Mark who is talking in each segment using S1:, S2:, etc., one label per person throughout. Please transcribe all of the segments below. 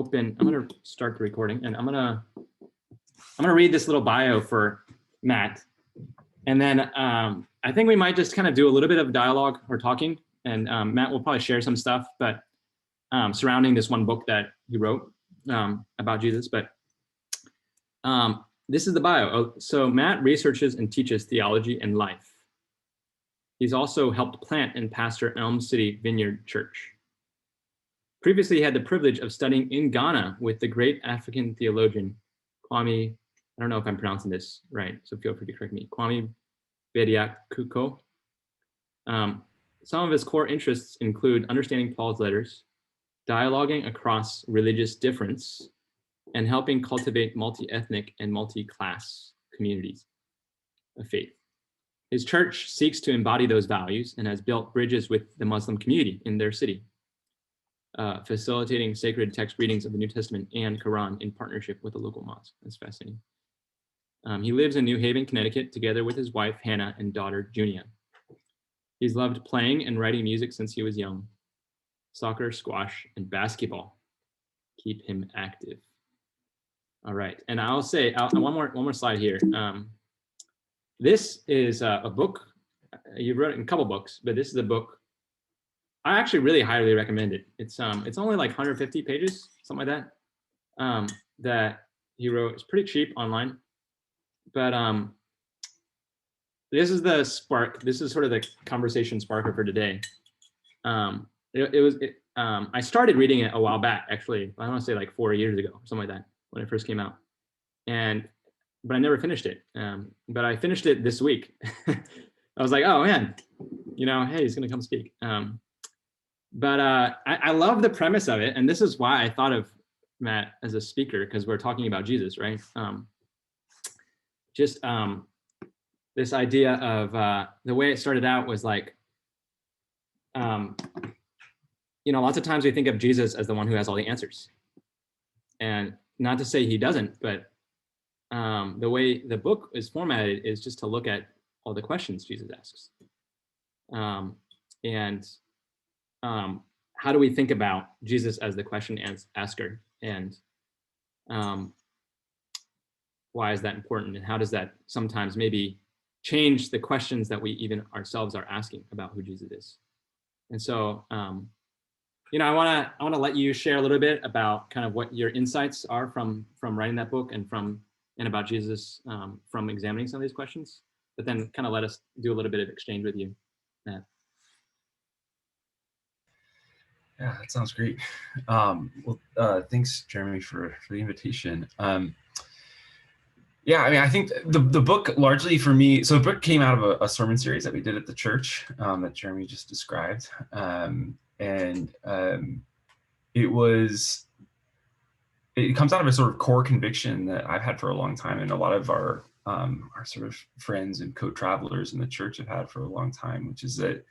S1: gonna start the recording, and I'm gonna read this little bio for Matt, and then I think we might just kind of do a little bit of dialogue or talking, and Matt will probably share some stuff, but surrounding this one book that he wrote about Jesus. But this is the bio. So Matt researches and teaches theology and life. He's also helped plant and pastor Elm City Vineyard Church. Previously, he had the privilege of studying in Ghana with the great African theologian, Kwame, I don't know if I'm pronouncing this right, so feel free to correct me, Kwame Bediako. Some of his core interests include understanding Paul's letters, dialoguing across religious difference, and helping cultivate multi-ethnic and multi-class communities of faith. His church seeks to embody those values and has built bridges with the Muslim community in their city, facilitating sacred text readings of the New Testament and Quran in partnership with a local mosque. That's fascinating. He lives in New Haven, Connecticut, together with his wife, Hannah, and daughter, Junia. He's loved playing and writing music since he was young. Soccer, squash, and basketball keep him active. All right, and I'll say one more slide here. This is a book. You wrote it in a couple books, but this is a book I actually really highly recommend it. It's only like 150 pages, something like that. That he wrote. It's pretty cheap online, but this is the spark. This is sort of the conversation sparker for today. I started reading it a while back, actually. I want to say like 4 years ago, something like that, when it first came out. But I never finished it. But I finished it this week. I was like, oh man, hey, he's gonna come speak. But I love the premise of it, and this is why I thought of Matt as a speaker, because we're talking about Jesus, right? This idea of the way it started out was like, lots of times we think of Jesus as the one who has all the answers, and not to say he doesn't, but the way the book is formatted is just to look at all the questions Jesus asks, and how do we think about Jesus as the question asker, and why is that important, and how does that sometimes maybe change the questions that we even ourselves are asking about who Jesus is? And so, I want to let you share a little bit about kind of what your insights are from writing that book and about Jesus from examining some of these questions, but then kind of let us do a little bit of exchange with you, Matt.
S2: Yeah, that sounds great. Thanks, Jeremy, for the invitation. I think the book largely for me, so the book came out of a sermon series that we did at the church that Jeremy just described. It comes out of a sort of core conviction that I've had for a long time, and a lot of our sort of friends and co-travelers in the church have had for a long time, which is that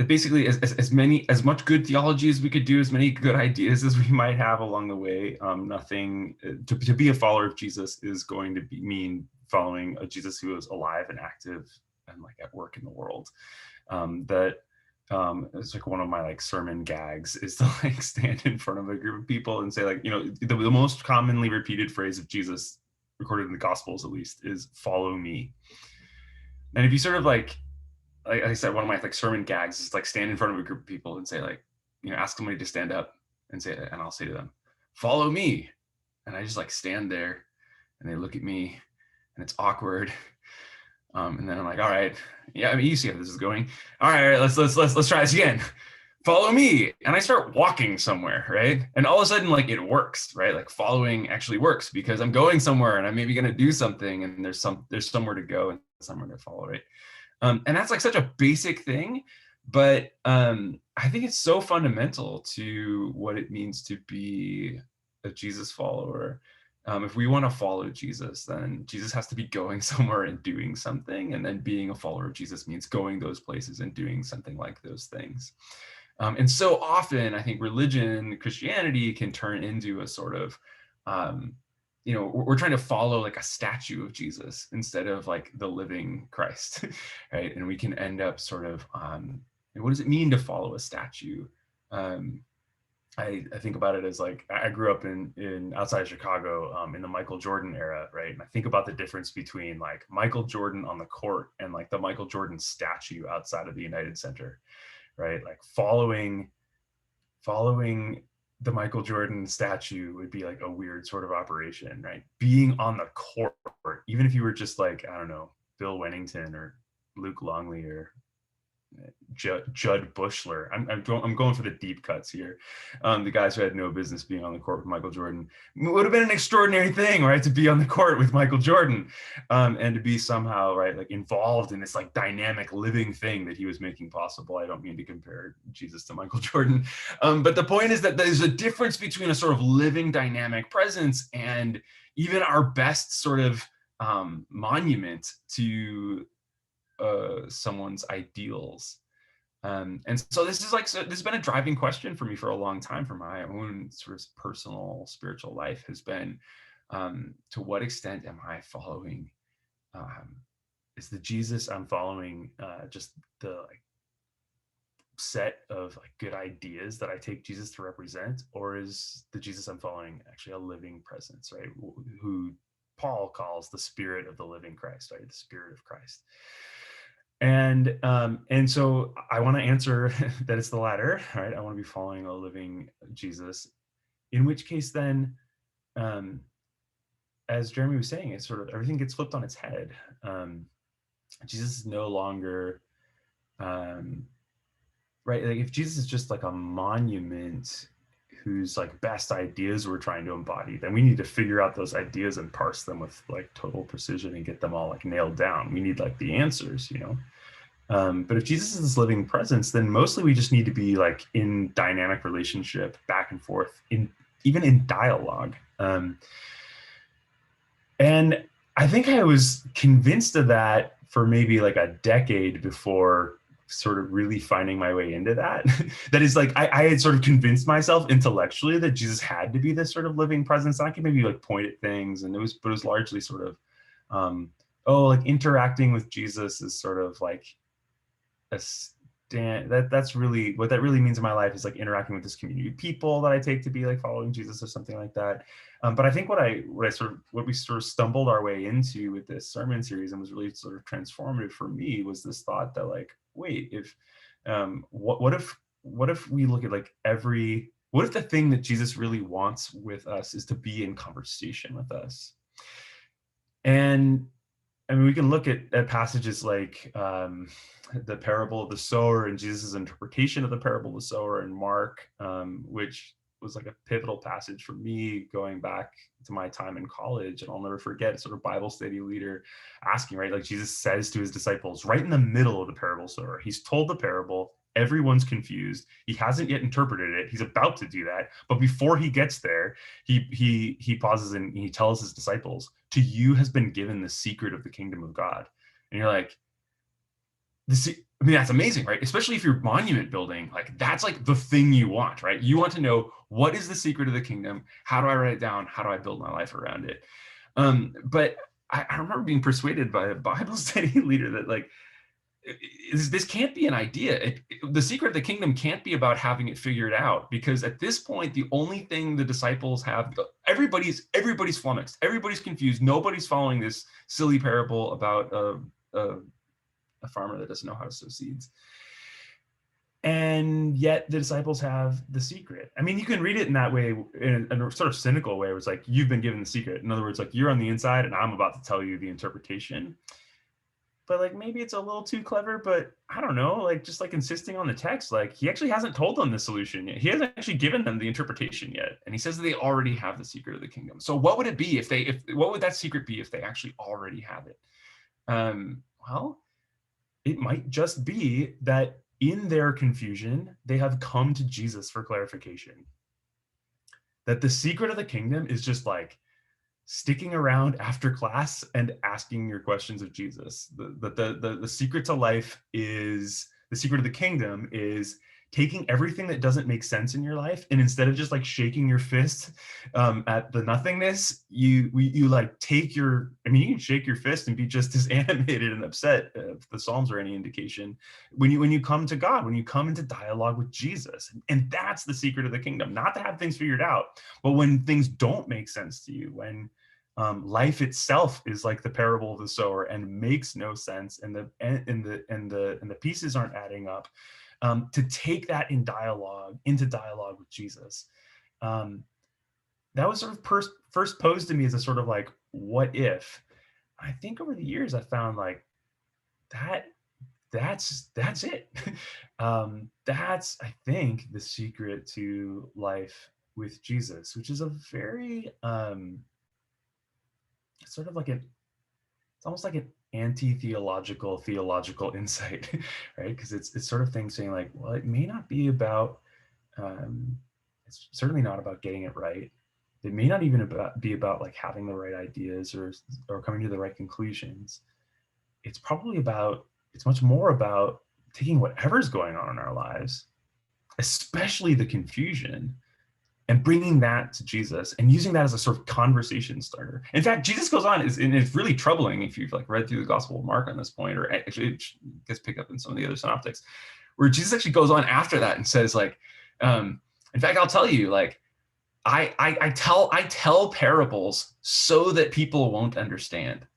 S2: basically as much good theology as we could do, as many good ideas as we might have along the way, nothing to be a follower of Jesus is going to mean following a Jesus who is alive and active and like at work in the world. It's like one of my like sermon gags is to like stand in front of a group of people and say, like, the most commonly repeated phrase of Jesus recorded in the Gospels, at least, is "follow me." And if you sort of like I said, one of my like sermon gags is like stand in front of a group of people and say, like, ask somebody to stand up and say it, and I'll say to them, "Follow me," and I just like stand there, and they look at me, and it's awkward. And then I'm like, all right, yeah, I mean, you see how this is going. All right, let's try this again. Follow me. And I start walking somewhere, right? And all of a sudden, like, it works, right? Like following actually works because I'm going somewhere and I'm maybe going to do something, and there's somewhere to go and somewhere to follow, right? And that's like such a basic thing, but I think it's so fundamental to what it means to be a Jesus follower. If we want to follow Jesus, then Jesus has to be going somewhere and doing something. And then being a follower of Jesus means going those places and doing something like those things. And so often, I think religion, Christianity can turn into a sort of, we're trying to follow like a statue of Jesus instead of like the living Christ, right? And we can end up sort of, what does it mean to follow a statue? I think about it as like, I grew up in outside Chicago, in the Michael Jordan era, right? And I think about the difference between like Michael Jordan on the court and like the Michael Jordan statue outside of the United Center, right? Like following the Michael Jordan statue would be like a weird sort of operation, right? Being on the court, even if you were just like, I don't know, Bill Wennington or Luke Longley or Judd Bushler. I'm going for the deep cuts here. The guys who had no business being on the court with Michael Jordan. It would have been an extraordinary thing, right, to be on the court with Michael Jordan, and to be somehow, right, like involved in this like dynamic living thing that he was making possible. I don't mean to compare Jesus to Michael Jordan, but the point is that there's a difference between a sort of living dynamic presence and even our best sort of monument to someone's ideals. And so this has been a driving question for me for a long time, for my own sort of personal spiritual life, has been, to what extent am I following, is the Jesus I'm following just the like set of like good ideas that I take Jesus to represent, or is the Jesus I'm following actually a living presence, right? Who Paul calls the Spirit of the living Christ, right? The Spirit of Christ. And so I want to answer that it's the latter, right? I want to be following a living Jesus. In which case, then, as Jeremy was saying, it's sort of everything gets flipped on its head. Jesus is no longer, right? Like if Jesus is just like a monument whose like best ideas we're trying to embody, then we need to figure out those ideas and parse them with like total precision and get them all like nailed down. We need like the answers, you know? But if Jesus is this living presence, then mostly we just need to be like in dynamic relationship, back and forth, even in dialogue. And I think I was convinced of that for maybe like a decade before sort of really finding my way into that. That is like, I had sort of convinced myself intellectually that Jesus had to be this sort of living presence. And I could maybe like point at things, and it was largely sort of, like interacting with Jesus is sort of like that's really what that really means in my life, is like interacting with this community of people that I take to be like following Jesus or something like that. But I think what we sort of stumbled our way into with this sermon series and was really sort of transformative for me was this thought that like, wait, if what if we look at like what if the thing that Jesus really wants with us is to be in conversation with us? And I mean, we can look at passages like the parable of the sower and Jesus' interpretation of the parable of the sower in Mark, which was like a pivotal passage for me going back to my time in college. And I'll never forget sort of Bible study leader asking, right, like Jesus says to his disciples right in the middle of the parable sower, he's told the parable, everyone's confused, he hasn't yet interpreted it, he's about to do that, but before he gets there, he pauses and he tells his disciples, to you has been given the secret of the kingdom of God. And you're like, I mean, that's amazing, right? Especially if you're monument building, like that's like the thing you want, right? You want to know, what is the secret of the kingdom? How do I write it down? How do I build my life around it? But I remember being persuaded by a Bible study leader that like, this can't be an idea. The secret of the kingdom can't be about having it figured out, because at this point, the only thing the disciples have, everybody's flummoxed, everybody's confused, nobody's following this silly parable about a farmer that doesn't know how to sow seeds. And yet the disciples have the secret. I mean, you can read it in that way, in a sort of cynical way, where it's like, you've been given the secret. In other words, like you're on the inside and I'm about to tell you the interpretation. But like, maybe it's a little too clever, but I don't know, like just like insisting on the text, like he actually hasn't told them the solution yet. He hasn't actually given them the interpretation yet. And he says that they already have the secret of the kingdom. So what would it be what would that secret be if they actually already have it? Well, it might just be that in their confusion, they have come to Jesus for clarification. That the secret of the kingdom is just like sticking around after class and asking your questions of Jesus. The secret to life is, the secret of the kingdom is taking everything that doesn't make sense in your life, and instead of just like shaking your fist at the nothingness, you like take your, I mean, you can shake your fist and be just as animated and upset, if the Psalms are any indication, when you come to God, when you come into dialogue with Jesus. And that's the secret of the kingdom, not to have things figured out, but when things don't make sense to you, when life itself is like the parable of the sower and makes no sense, and the pieces aren't adding up, to take that into dialogue with Jesus. That was sort of first posed to me as a sort of like, what if? I think over the years I found like that's it. That's, I think, the secret to life with Jesus, which is a very sort of like it's almost like an anti-theological insight, right? Because it's sort of thing saying like, well, it may not be about, it's certainly not about getting it right. It may not even be about like having the right ideas or coming to the right conclusions. It's much more about taking whatever's going on in our lives, especially the confusion, and bringing that to Jesus and using that as a sort of conversation starter. In fact, Jesus goes on, and it's really troubling if you've like read through the Gospel of Mark on this point, or actually it gets picked up in some of the other synoptics, where Jesus actually goes on after that and says like, in fact, I'll tell you, like, I tell parables so that people won't understand.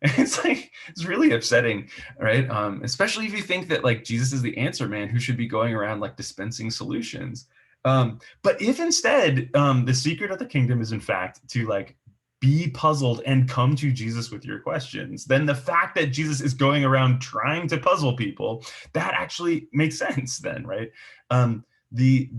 S2: And it's like, it's really upsetting, right? Especially if you think that like Jesus is the answer man who should be going around like dispensing solutions. But if instead the secret of the kingdom is in fact to like be puzzled and come to Jesus with your questions, then the fact that Jesus is going around trying to puzzle people, that actually makes sense then, right? The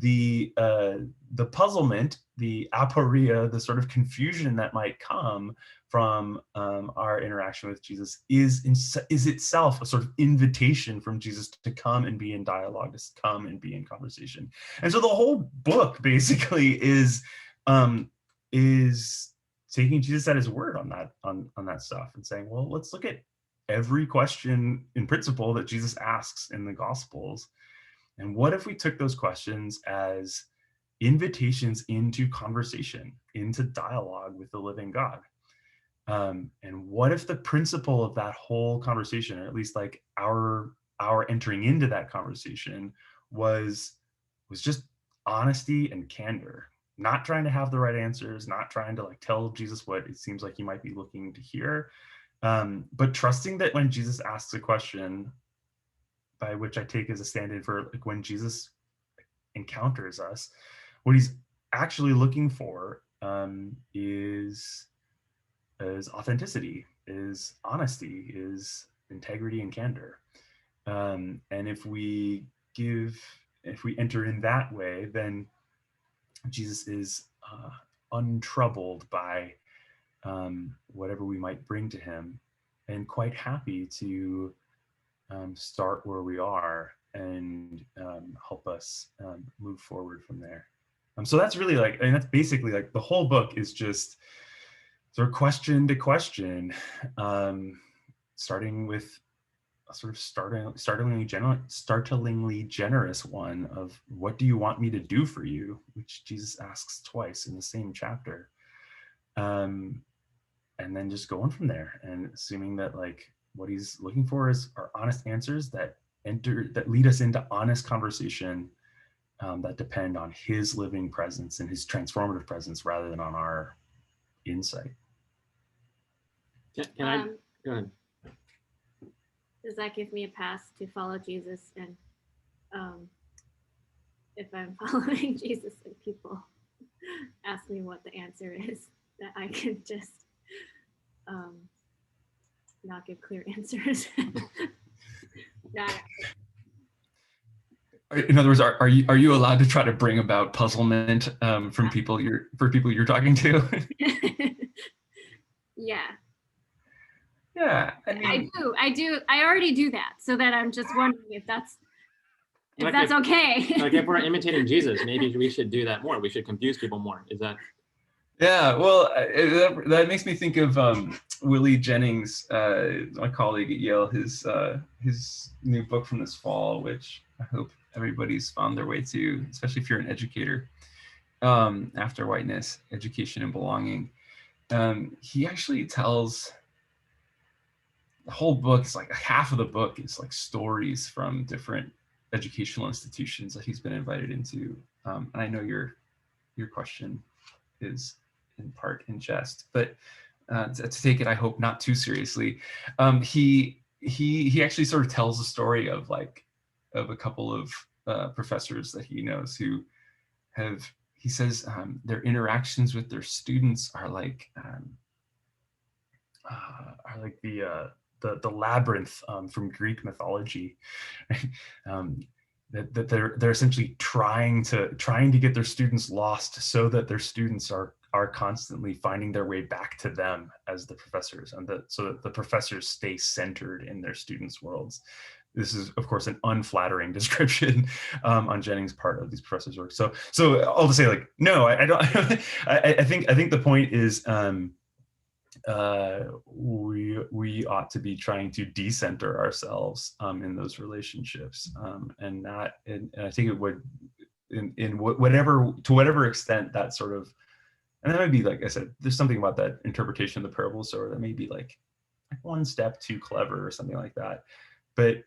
S2: puzzlement, the aporia, the sort of confusion that might come from our interaction with Jesus is itself a sort of invitation from Jesus to come and be in dialogue, to come and be in conversation. And so the whole book basically is taking Jesus at his word on that stuff and saying, well, let's look at every question in principle that Jesus asks in the Gospels. And what if we took those questions as invitations into conversation, into dialogue with the living God? And what if the principle of that whole conversation, or at least like our entering into that conversation, was just honesty and candor, not trying to have the right answers, not trying to like tell Jesus what it seems like he might be looking to hear, but trusting that when Jesus asks a question, by which I take as a stand-in for like when Jesus encounters us, what he's actually looking for is authenticity, is honesty, is integrity and candor. And if we enter in that way, then Jesus is untroubled by whatever we might bring to him, and quite happy to start where we are and help us move forward from there. So that's really like, and that's basically like the whole book is just sort of question to question, starting with a sort of startlingly generous one of, what do you want me to do for you, which Jesus asks twice in the same chapter, and then just going from there, and assuming that like what he's looking for are honest answers that lead us into honest conversation, that depend on his living presence and his transformative presence rather than on our insight.
S1: Can I go ahead?
S3: Does that give me a pass to follow Jesus? And if I'm following Jesus and people ask me what the answer is, that I can just not give clear answers?
S2: In other words, are you allowed to try to bring about puzzlement from people you're talking to?
S3: Yeah.
S2: Yeah, I mean,
S3: I do. I already do that. So that I'm just wondering if that's okay.
S1: Like if we're imitating Jesus, maybe we should do that more. We should confuse people more. Is that?
S2: Yeah, well, that makes me think of Willie Jennings, my colleague at Yale, his new book from this fall, which I hope everybody's found their way to, especially if you're an educator. After whiteness, education and belonging. He actually tells, the whole book is like, half of the book is like stories from different educational institutions that he's been invited into. And I know your question is in part in jest, but to take it, I hope, not too seriously, he actually sort of tells the story of a couple of professors that he knows who have, he says, their interactions with their students are like the labyrinth from Greek mythology. That they're essentially trying to get their students lost, so that their students are constantly finding their way back to them as the professors, and so that the professors stay centered in their students' worlds. This is, of course, an unflattering description on Jennings' part of these professors' work. So all to say, like, no, I don't. I think the point is, we ought to be trying to decenter ourselves in those relationships, and not. And I think it would, in whatever extent that sort of, and that might be, like I said, there's something about that interpretation of the parables, or that may be like one step too clever or something like that. But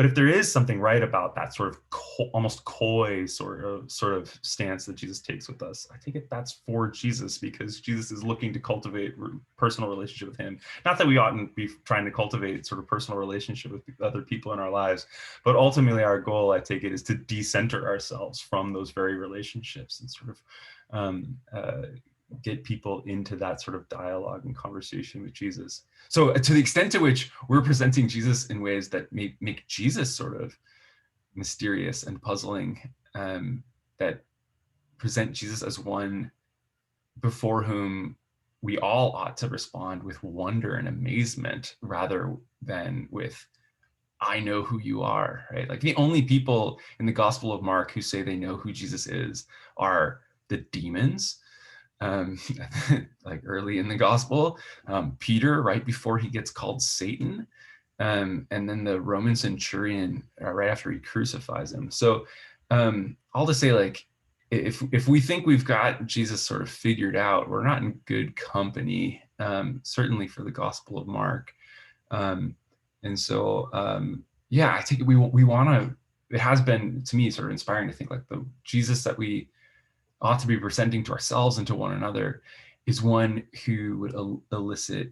S2: if there is something right about that sort of almost coy sort of stance that Jesus takes with us, I think that's for Jesus, because Jesus is looking to cultivate personal relationship with him. Not that we oughtn't be trying to cultivate sort of personal relationship with other people in our lives, but ultimately our goal, I take it, is to decenter ourselves from those very relationships and sort of get people into that sort of dialogue and conversation with Jesus. So to the extent to which we're presenting Jesus in ways that make Jesus sort of mysterious and puzzling, that present Jesus as one before whom we all ought to respond with wonder and amazement, rather than with, I know who you are, right? Like, the only people in the Gospel of Mark who say they know who Jesus is are the demons. Like early in the gospel, Peter, right before he gets called Satan, and then the Roman centurion right after he crucifies him. So all to say, like, if we think we've got Jesus sort of figured out, we're not in good company, certainly for the Gospel of Mark. And so yeah, I think we want to, it has been, to me, sort of inspiring to think, like, the Jesus that we ought to be presenting to ourselves and to one another is one who would elicit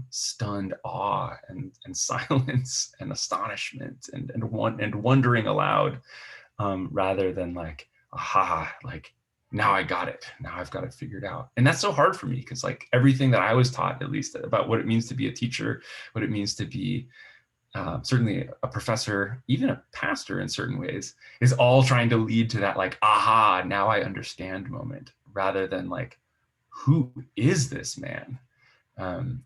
S2: stunned awe and silence and astonishment and wondering aloud, rather than like, aha, like, now I got it, now I've got it figured out. And that's so hard for me, because, like, everything that I was taught, at least, about what it means to be a teacher, what it means to be certainly a professor, even a pastor in certain ways, is all trying to lead to that, like, aha, now I understand moment, rather than like, who is this man? And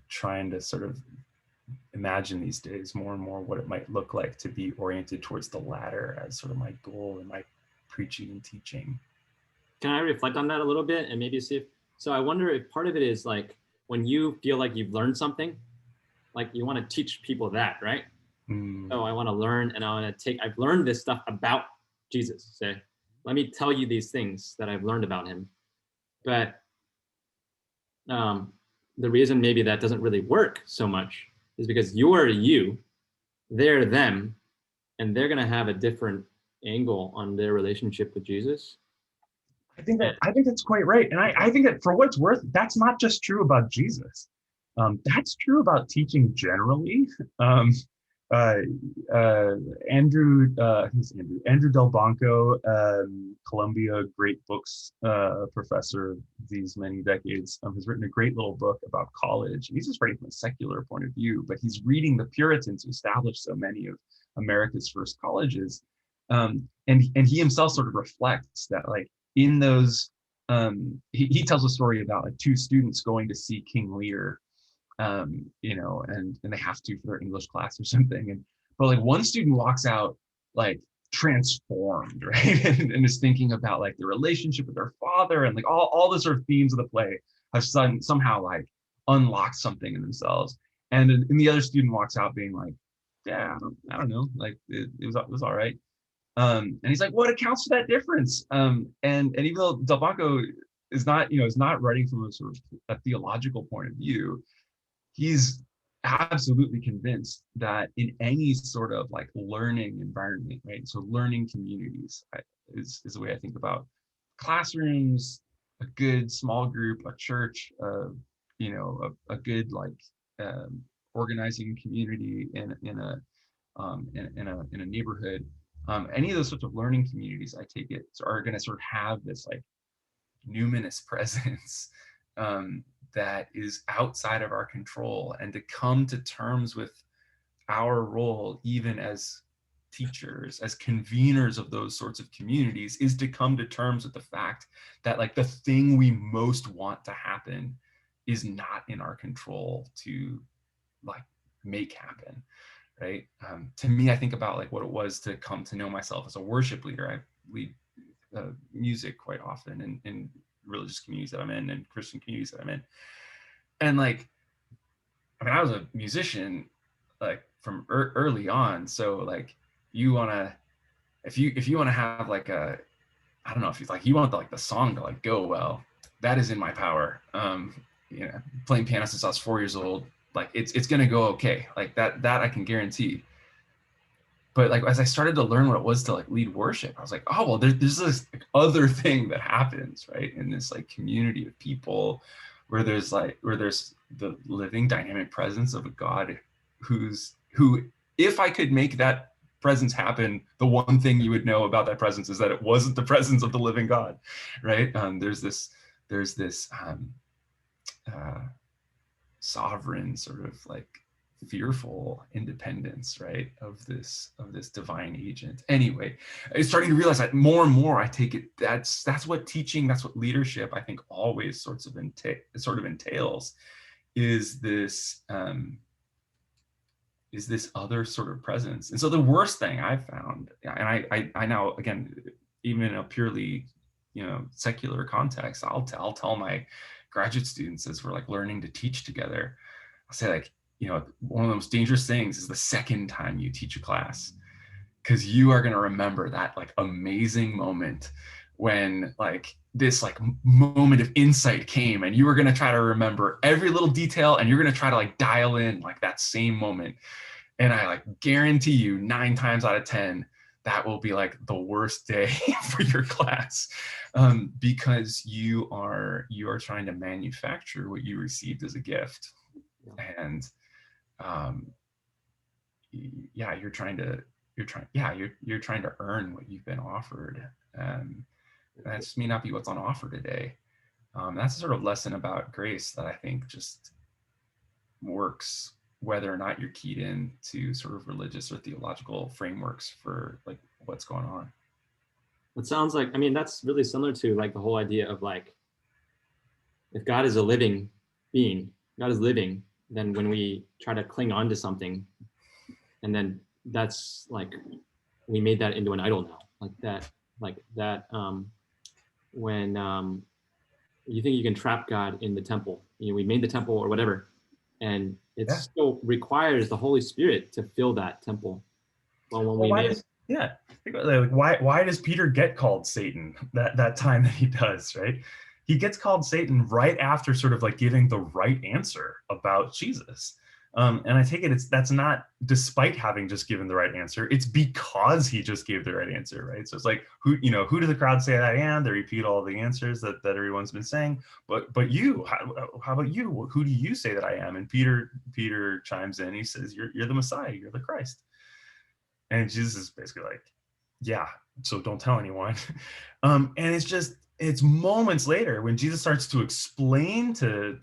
S2: trying to sort of imagine these days more and more what it might look like to be oriented towards the latter as sort of my goal in my preaching and teaching.
S1: Can I reflect on that a little bit and maybe see if, so I wonder if part of it is, like, when you feel like you've learned something, like, you want to teach people that, right? So I want to learn, and I want to I've learned this stuff about Jesus. Say, let me tell you these things that I've learned about him. But the reason maybe that doesn't really work so much is because you're you, they're them, and they're going to have a different angle on their relationship with Jesus.
S2: I think that's quite right. And I think that, for what it's worth, that's not just true about Jesus. That's true about teaching generally. Andrew Delbanco, Columbia Great Books professor these many decades, has written a great little book about college. He's just writing from a secular point of view, but he's reading the Puritans who established so many of America's first colleges. And he himself sort of reflects that, like, in those, he tells a story about, like, two students going to see King Lear, you know, and they have to for their English class or something. But like, one student walks out, like, transformed, right? and is thinking about, like, the relationship with their father, and like all the sort of themes of the play have somehow, like, unlocked something in themselves. And the other student walks out being like, yeah, I don't know, like it was all right. And he's like, what accounts for that difference? And even though Del Banco is not writing from a sort of a theological point of view, he's absolutely convinced that in any sort of like learning environment, right? So learning communities is the way I think about classrooms, a good small group, a church, a good like organizing community in a neighborhood. Any of those sorts of learning communities, I take it, are going to sort of have this like numinous presence that is outside of our control, and to come to terms with our role, even as teachers, as conveners of those sorts of communities, is to come to terms with the fact that like the thing we most want to happen is not in our control to like make happen, right? To me, I think about like what it was to come to know myself as a worship leader. I lead music quite often in religious communities that I'm in and Christian communities that I'm in. And like, I mean, I was a musician like from early on. So like if you want to have like I don't know, if you like, you want the song to like go well, that is in my power. Playing piano since I was 4 years old, like it's going to go okay. Like that I can guarantee. But like, as I started to learn what it was to like lead worship, I was like, oh, well, there's this like other thing that happens, right? In this like community of people where there's the living dynamic presence of a God who, if I could make that presence happen, the one thing you would know about that presence is that it wasn't the presence of the living God, right? There's this sovereign sort of like fearful independence, right, of this divine agent. Anyway, it's starting to realize that more and more I take it that's what teaching, that's what leadership, I think, always sort of entails, is this other sort of presence. And so the worst thing I've found, and I now, again, even in a purely secular context, I'll tell my graduate students as we're like learning to teach together, I'll say like, one of the most dangerous things is the second time you teach a class, because you are going to remember that like amazing moment when like this like moment of insight came, and you were going to try to remember every little detail, and you're going to try to like dial in like that same moment. And I like guarantee you 9 times out of 10, that will be like the worst day for your class, because you are trying to manufacture what you received as a gift. And you're trying to earn what you've been offered. That just may not be what's on offer today. That's a sort of lesson about grace that I think just works whether or not you're keyed in to sort of religious or theological frameworks for like what's going on.
S1: It sounds like, I mean, that's really similar to like the whole idea of like, if God is a living being, God is living, then when we try to cling on to something, and then that's like, we made that into an idol now, when you think you can trap God in the temple, we made the temple or whatever, and it still requires the Holy Spirit to fill that temple. Well, when
S2: why does Peter get called Satan that time that he does, right? He gets called Satan right after sort of like giving the right answer about Jesus. And I take it that's not despite having just given the right answer, it's because he just gave the right answer, right? So it's like, who do the crowd say that I am? They repeat all the answers that everyone's been saying, but you, how about you? Who do you say that I am? And Peter chimes in, he says, you're the Messiah, you're the Christ. And Jesus is basically like, yeah, so don't tell anyone. And it's moments later when Jesus starts to explain to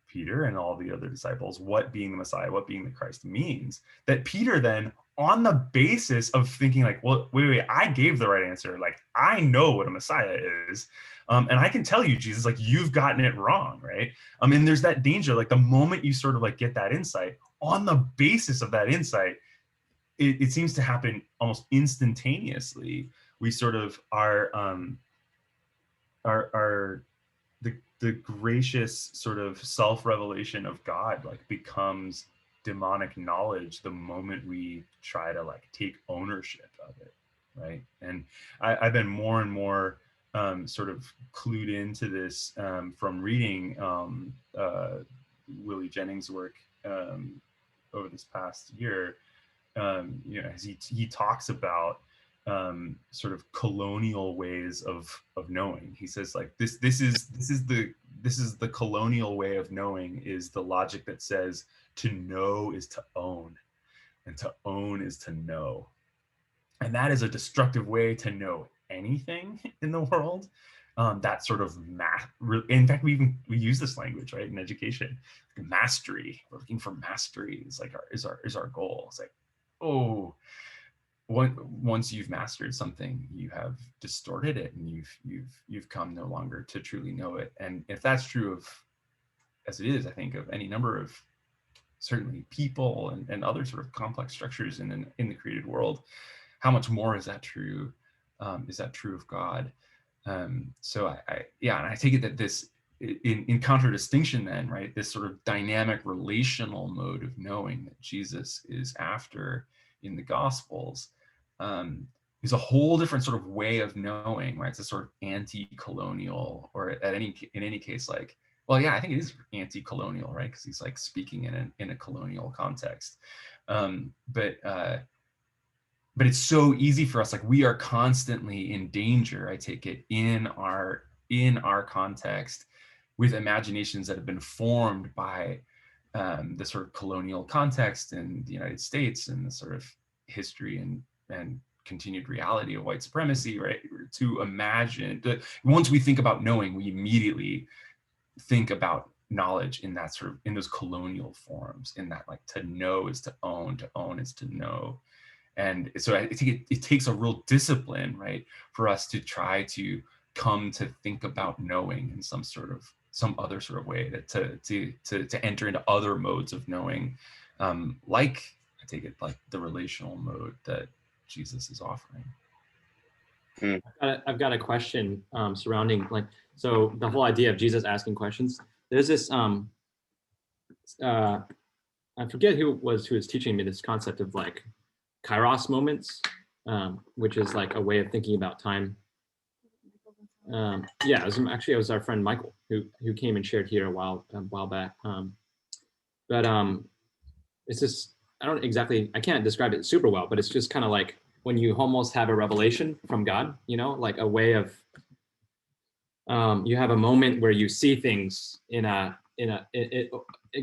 S2: Peter and all the other disciples what being the Messiah, what being the Christ means, that Peter then, on the basis of thinking like, well, wait, I gave the right answer. Like, I know what a Messiah is. And I can tell you, Jesus, like, you've gotten it wrong, right? And there's that danger, like the moment you sort of like get that insight, on the basis of that insight, it seems to happen almost instantaneously. We sort of are the gracious sort of self-revelation of God like becomes demonic knowledge the moment we try to like take ownership of it, right? And I've been more and more sort of clued into this from reading Willie Jennings' work over this past year. You know, as he talks about sort of colonial ways of knowing. He says like this is the colonial way of knowing, is the logic that says to know is to own, and to own is to know. And that is a destructive way to know anything in the world. That sort of in fact, we use this language, right, in education. Mastery. We're looking for mastery. It's like our goal. It's like, oh, once you've mastered something, you have distorted it, and you've come no longer to truly know it. And if that's true of, as it is, I think, of any number of certainly people and other sort of complex structures in the created world, how much more is that true? Is that true of God? So and I take it that this, in contradistinction then, right, this sort of dynamic relational mode of knowing that Jesus is after in the Gospels is a whole different sort of way of knowing, right? It's a sort of anti-colonial, or in any case, like, well, yeah, I think it is anti-colonial, right? Because he's like speaking in a colonial context. But it's so easy for us, like we are constantly in danger, I take it, in our context, with imaginations that have been formed by the sort of colonial context in the United States, and the sort of history and continued reality of white supremacy, right? To imagine that once we think about knowing, we immediately think about knowledge in that sort of, in those colonial forms, in that like to know is to own is to know. And so I think it takes a real discipline, right, for us to try to come to think about knowing in some other sort of way, that to enter into other modes of knowing, like I take it like the relational mode that Jesus is offering.
S1: I've got a question surrounding, like, so the whole idea of Jesus asking questions. There's this I forget who was teaching me this concept of like kairos moments, which is like a way of thinking about time. Yeah, it was our friend Michael who came and shared here a while back. But it's just, I can't describe it super well, but it's just kind of like when you almost have a revelation from God, you know, like a way of, you have a moment where you see things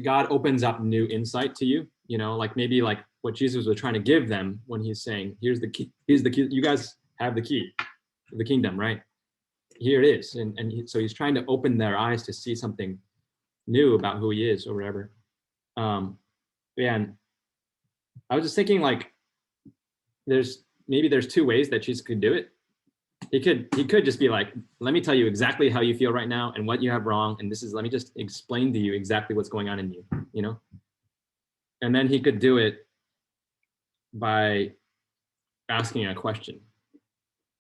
S1: God opens up new insight to you, you know, like maybe like what Jesus was trying to give them when he's saying, here's the key, you guys have the key of the kingdom, right? Here it is. So he's trying to open their eyes to see something new about who he is or whatever. And I was just thinking, like, there's two ways that Jesus could do it. He could just be like, let me tell you exactly how you feel right now and what you have wrong, and let me just explain to you exactly what's going on in you, you know? And then he could do it by asking a question,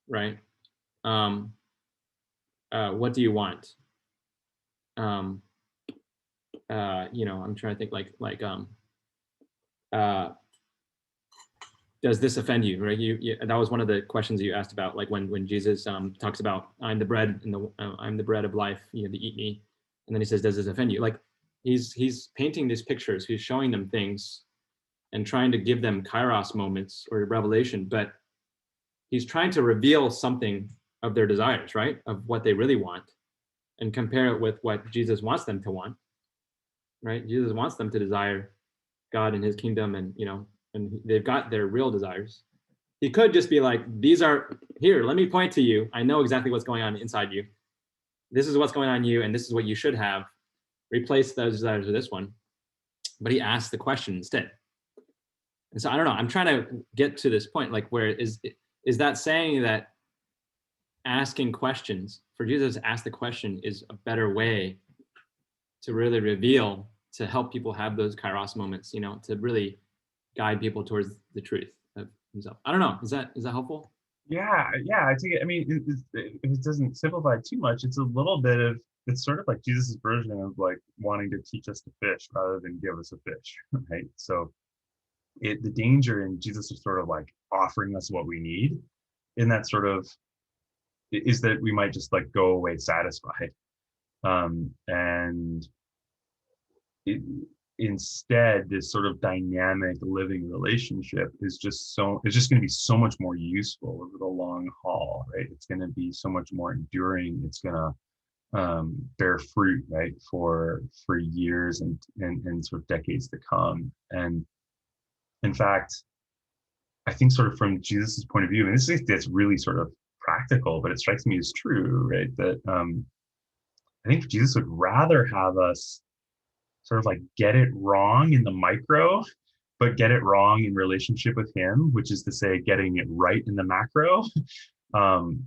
S1: right? What do you want? You know, I'm trying to think does this offend you, right? That was one of the questions you asked about, like when Jesus talks about, I'm the bread I'm the bread of life, you know, to eat me. And then he says, does this offend you? Like he's painting these pictures, he's showing them things and trying to give them kairos moments or revelation, but he's trying to reveal something of their desires, right? Of what they really want, and compare it with what Jesus wants them to want, right? Jesus wants them to desire God and his kingdom, and, you know, and they've got their real desires. He could just be like, these are here, let me point to you. I know exactly what's going on inside you. This is what's going on in you, and this is what you should have. Replace those desires with this one. But he asked the question instead. And so I don't know, I'm trying to get to this point, like, where is that saying that asking questions, for Jesus to ask the question, is a better way to really reveal, to help people have those kairos moments, you know, to really guide people towards the truth of himself. I don't know. Is that helpful?
S2: Yeah, I think, I mean, if it doesn't simplify too much, it's a little bit of, it's sort of like Jesus's version of like wanting to teach us to fish rather than give us a fish, right? So the danger in Jesus is sort of like offering us what we need in that sort of, is that we might just like go away satisfied. And it, instead, this sort of dynamic living relationship is just it's just going to be so much more useful over the long haul, right? It's going to be so much more enduring. It's going to bear fruit, right, for years and sort of decades to come. And in fact, I think sort of from Jesus's point of view, and this is that's really sort of practical, but it strikes me as true, right? That I think Jesus would rather have us sort of like get it wrong in the micro, but get it wrong in relationship with him, which is to say getting it right in the macro.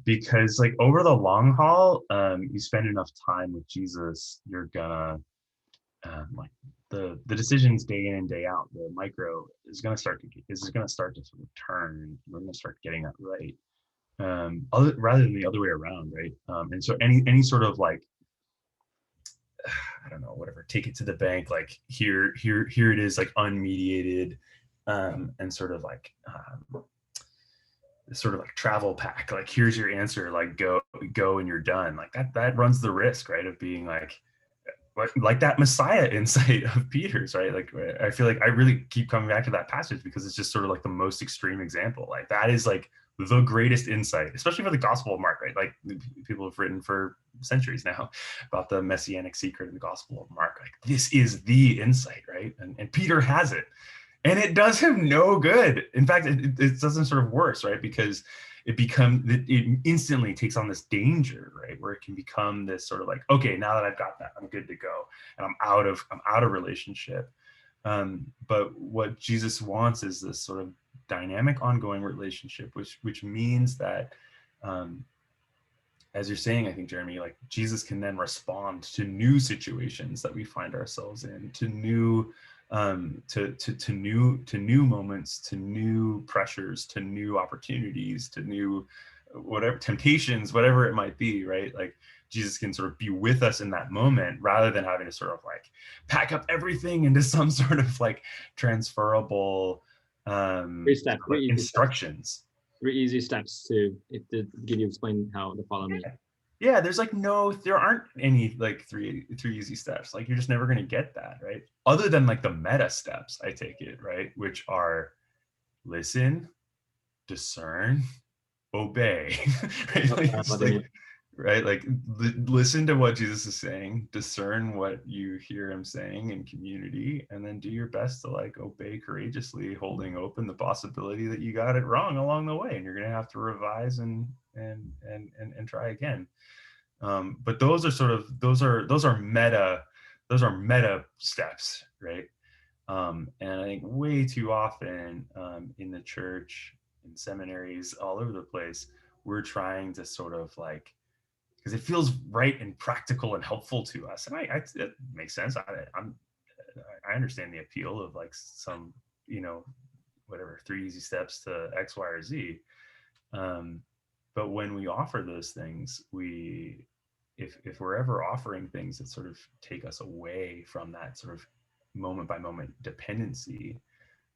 S2: Because like over the long haul, you spend enough time with Jesus, you're gonna like the decisions day in and day out, the micro is gonna start to sort of turn. We're gonna start getting that right. Rather than the other way around, right? And so any sort of like, I don't know, whatever, take it to the bank, like here it is, like unmediated, and sort of like travel pack, like here's your answer, like go and you're done, like that runs the risk, right, of being like that Messiah insight of Peter's, right? Like I feel like I really keep coming back to that passage because it's just sort of like the most extreme example. Like that is like the greatest insight, especially for the Gospel of Mark, right? Like people have written for centuries now about the messianic secret in the Gospel of Mark. Like this is the insight, right? And Peter has it, and it does him no good. In fact, it does him sort of worse, right? Because it instantly takes on this danger, right? Where it can become this sort of like, okay, now that I've got that, I'm good to go, and I'm out of relationship. But what Jesus wants is this sort of dynamic, ongoing relationship, which means that, as you're saying, I think, Jeremy, like Jesus can then respond to new situations that we find ourselves in, to new to new moments, to new pressures, to new opportunities, to new whatever temptations, whatever it might be, right? Like Jesus can sort of be with us in that moment rather than having to sort of like pack up everything into some sort of like transferable instructions.
S1: 3 easy steps to give you explain how to follow me.
S2: Yeah, there's like there aren't any like three easy steps. Like you're just never going to get that, right? Other than like the meta steps, I take it, right? Which are listen, discern, obey, right? Like, listen to what Jesus is saying, discern what you hear him saying in community, and then do your best to like obey courageously, holding open the possibility that you got it wrong along the way, and you're going to have to revise and try again. But those are meta steps, right? And I think way too often in the church, in seminaries, all over the place, we're trying to sort of like, because it feels right and practical and helpful to us, and it makes sense. I understand the appeal of like some, whatever 3 easy steps to X, Y, or Z. But when we offer those things, if we're ever offering things that sort of take us away from that sort of moment by moment dependency,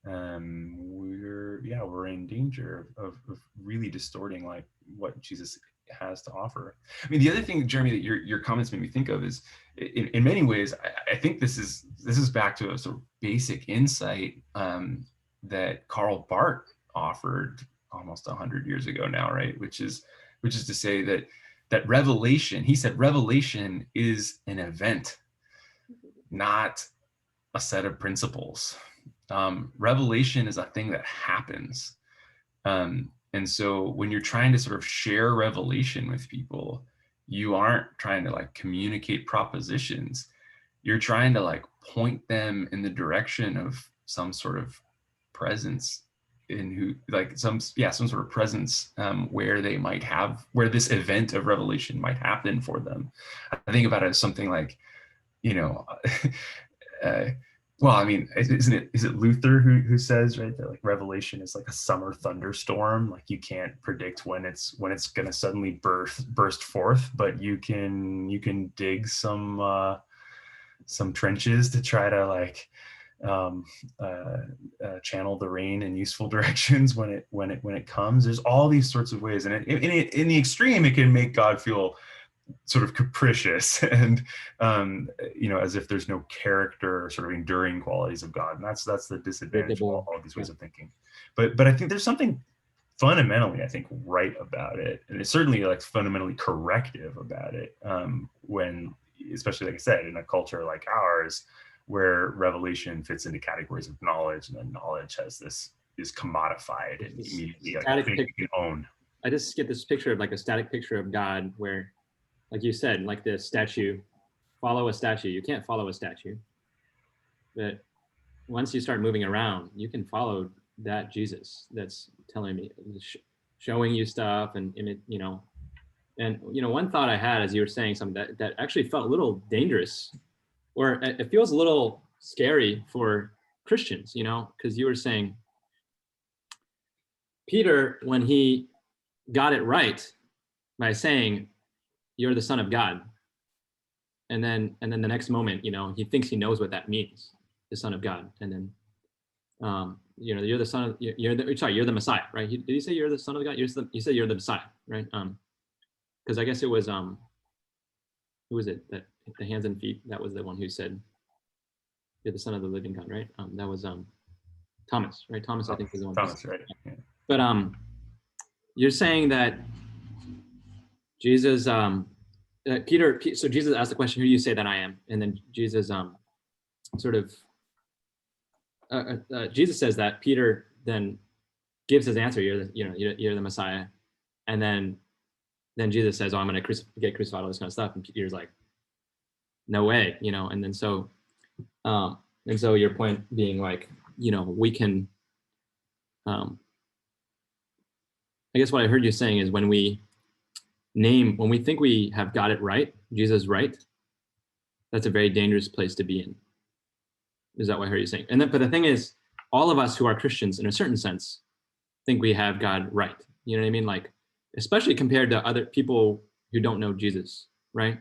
S2: we're in danger of really distorting like what Jesus has to offer. I mean, the other thing, Jeremy, that your comments made me think of is, in many ways, I think this is back to a sort of basic insight that Karl Barth offered almost 100 years ago now, right? Which is to say that revelation, he said, revelation is an event, not a set of principles. Revelation is a thing that happens. And so when you're trying to sort of share revelation with people, you aren't trying to like communicate propositions. You're trying to like point them in the direction of some sort of presence some sort of presence where this event of revelation might happen for them. I think about it as something like, Well, I mean, is it Luther who says, right, that like revelation is like a summer thunderstorm? Like you can't predict when it's going to suddenly burst forth, but you can dig some trenches to try to like channel the rain in useful directions when it comes. There's all these sorts of ways, and in the extreme, it can make God feel sort of capricious and as if there's no character or sort of enduring qualities of God, and that's the disadvantage of all these ways of thinking. But I think there's something fundamentally, I think, right about it, and it's certainly like fundamentally corrective about it, when, especially like I said, in a culture like ours where revelation fits into categories of knowledge, and then knowledge is commodified and immediately like a thing you can own.
S1: I just get this picture of like a static picture of God where, like you said, like the statue, follow a statue. You can't follow a statue. But once you start moving around, you can follow that Jesus that's telling me, showing you stuff, and one thought I had as you were saying something that actually felt a little dangerous, or it feels a little scary for Christians, because you were saying Peter, when he got it right by saying, "You're the Son of God," and then the next moment, he thinks he knows what that means, the Son of God, and then you're the Son of you're the Messiah, right? Did he say you're the Son of God? You said you're the Messiah, right? Because I guess it was who was it that the hands and feet? That was the one who said you're the Son of the living God, right? That was Thomas, right? Thomas, I think, was the one.
S2: Thomas, right? Yeah.
S1: But you're saying that Jesus, Peter. So Jesus asked the question, "Who do you say that I am?" And then Jesus, Jesus says that Peter then gives his answer. You're the Messiah, and then Jesus says, "Oh, I'm going to get crucified," all this kind of stuff, and Peter's like, "No way," And then so your point being like, we can. I guess what I heard you saying is when we think we have got it right, Jesus right, that's a very dangerous place to be in. Is that what I heard you saying? But the thing is, all of us who are Christians, in a certain sense, think we have God right. You know what I mean? Like, especially compared to other people who don't know Jesus, right?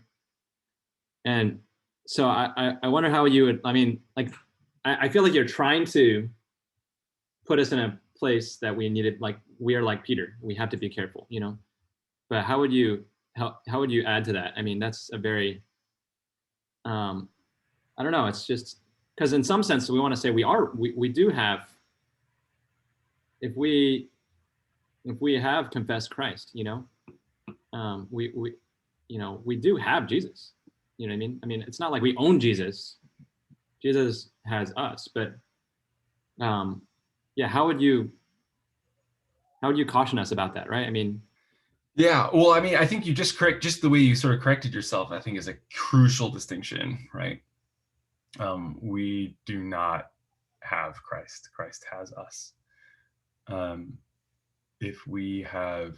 S1: And so I wonder how you would. I mean, like, I feel like you're trying to put us in a place that we needed. Like, we are like Peter. We have to be careful, But how would you add to that? I mean, that's a very I don't know. It's just because in some sense we want to say we do have, if we have confessed Christ, we do have Jesus. You know what I mean? I mean, it's not like we own Jesus. Jesus has us, but how would you caution us about that, right? I mean,
S2: yeah, well, I mean, I think you just the way you sort of corrected yourself, I think, is a crucial distinction, right? We do not have Christ. Christ has us. If we have,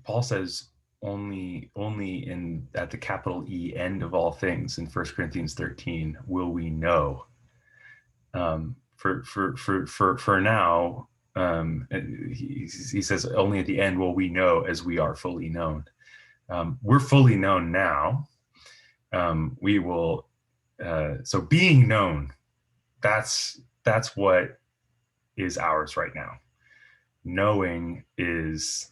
S2: Paul says only at the capital E, end of all things, in 1 Corinthians 13 will we know. For now, he says only at the end will we know as we are fully known. We're fully known now. We will. So being known, that's what is ours right now. Knowing that's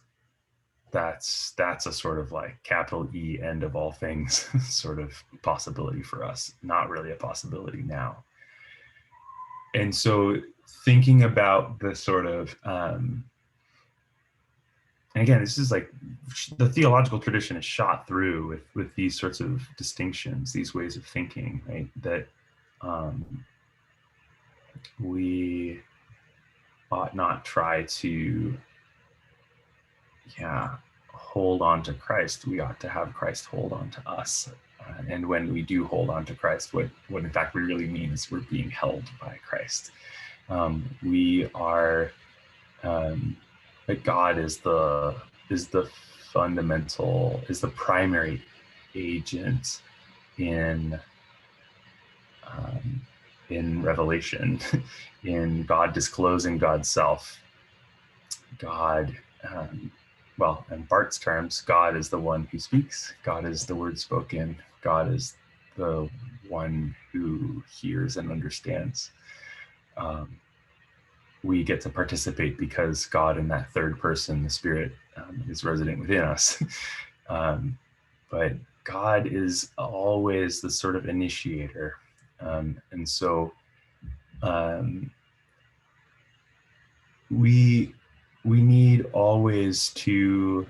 S2: a sort of like capital E, end of all things sort of possibility for us. Not really a possibility now. And so thinking about the sort of, and again, this is like the theological tradition is shot through with these sorts of distinctions, these ways of thinking, right? That we ought not try to, hold on to Christ. We ought to have Christ hold on to us. And when we do hold on to Christ, what in fact we really mean is we're being held by Christ. We are, that God is the fundamental, is the primary agent in Revelation, in God disclosing God's self. God, well, in Bart's terms, God is the one who speaks. God is the word spoken. God is the one who hears and understands. We get to participate because God, in that third person, the Spirit, is resident within us. But God is always the sort of initiator. And so we need always to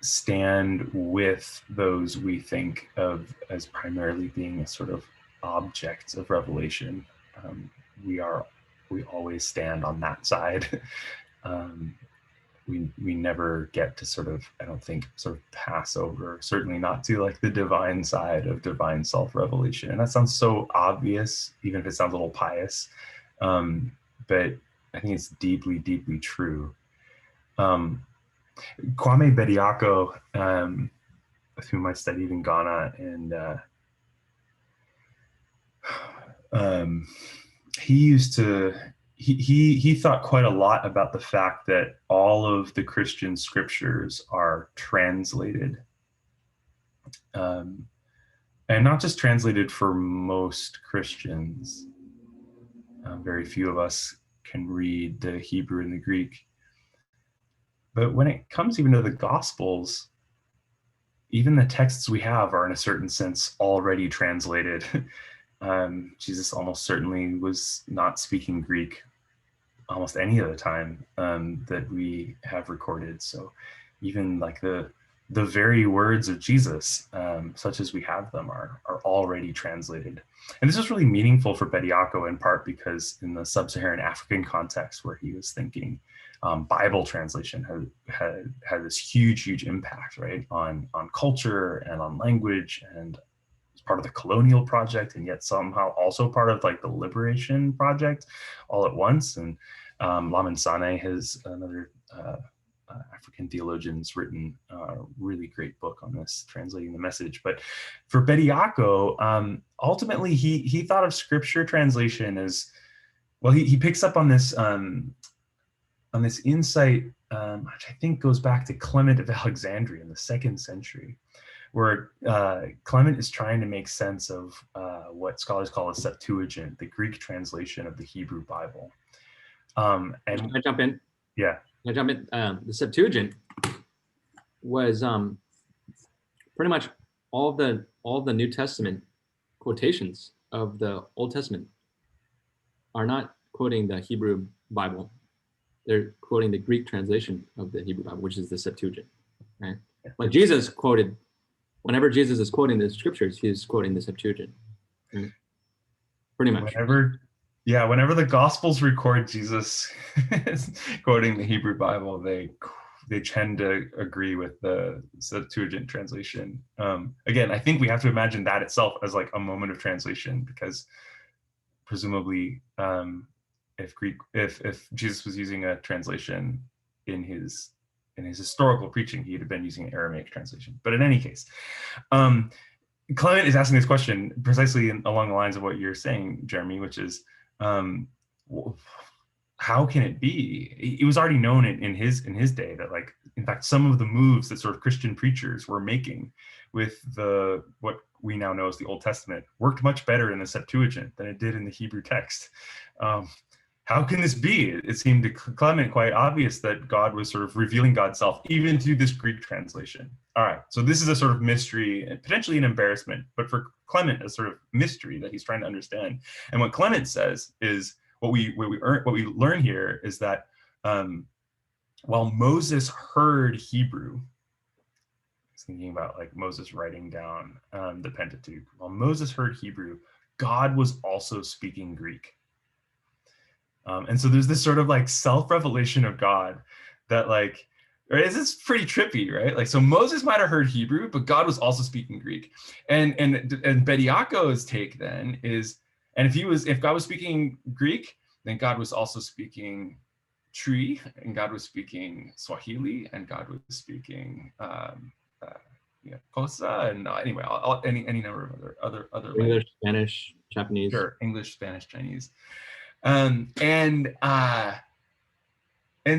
S2: stand with those we think of as primarily being a sort of objects of revelation. We always stand on that side. We never get to sort of, I don't think, sort of pass over, certainly not to like the divine side of divine self-revelation. And that sounds so obvious, even if it sounds a little pious. But I think it's deeply, deeply true. Kwame Bediako, with whom I studied in Ghana, and he used to, he thought quite a lot about the fact that all of the Christian scriptures are translated, and not just translated for most Christians. Very few of us can read the Hebrew and the Greek. But when it comes even to the Gospels, even the texts we have are in a certain sense already translated. Jesus almost certainly was not speaking Greek almost any of the time that we have recorded. So even like the very words of Jesus, such as we have them, are already translated. And this was really meaningful for Bediako, in part because in the sub-Saharan African context where he was thinking, Bible translation had this huge impact, right, on culture and on language, and it's part of the colonial project, and yet somehow also part of like the liberation project all at once. And Lamin Sanneh has another African theologian's written a really great book on this, translating the message. But for Bediako, ultimately he thought of scripture translation as, well, he picks up on this insight, which I think goes back to Clement of Alexandria in the 2nd century, where Clement is trying to make sense of what scholars call a Septuagint, the Greek translation of the Hebrew Bible. And
S1: can I jump in?
S2: Yeah.
S1: Can I jump in? The Septuagint was pretty much all the New Testament quotations of the Old Testament are not quoting the Hebrew Bible. They're quoting the Greek translation of the Hebrew Bible, which is the Septuagint, right? Like Jesus quoted, whenever Jesus is quoting the scriptures, he's quoting the Septuagint, pretty much.
S2: Whenever the Gospels record Jesus quoting the Hebrew Bible, they tend to agree with the Septuagint translation. Again, I think we have to imagine that itself as like a moment of translation, because presumably, if Jesus was using a translation in his historical preaching, he'd have been using an Aramaic translation. But in any case, Clement is asking this question precisely along the lines of what you're saying, Jeremy, which is, how can it be? It was already known in his day that, like, in fact, some of the moves that sort of Christian preachers were making with what we now know as the Old Testament worked much better in the Septuagint than it did in the Hebrew text. How can this be? It seemed to Clement quite obvious that God was sort of revealing God's self even through this Greek translation. All right, so this is a sort of mystery, and potentially an embarrassment, but for Clement, a sort of mystery that he's trying to understand. And what Clement says is, what we learn here is that while Moses heard Hebrew, he's thinking about like Moses writing down the Pentateuch. While Moses heard Hebrew, God was also speaking Greek. And so there's this sort of like self-revelation of God that, like, right, this is pretty trippy, right? Like, so Moses might have heard Hebrew, but God was also speaking Greek. And Bediako's take then is, and if God was speaking Greek, then God was also speaking Tree, and God was speaking Swahili, and God was speaking Cosa, and anyway, any number of other
S1: English,
S2: languages.
S1: Spanish, Japanese.
S2: Sure, English, Spanish, Chinese, and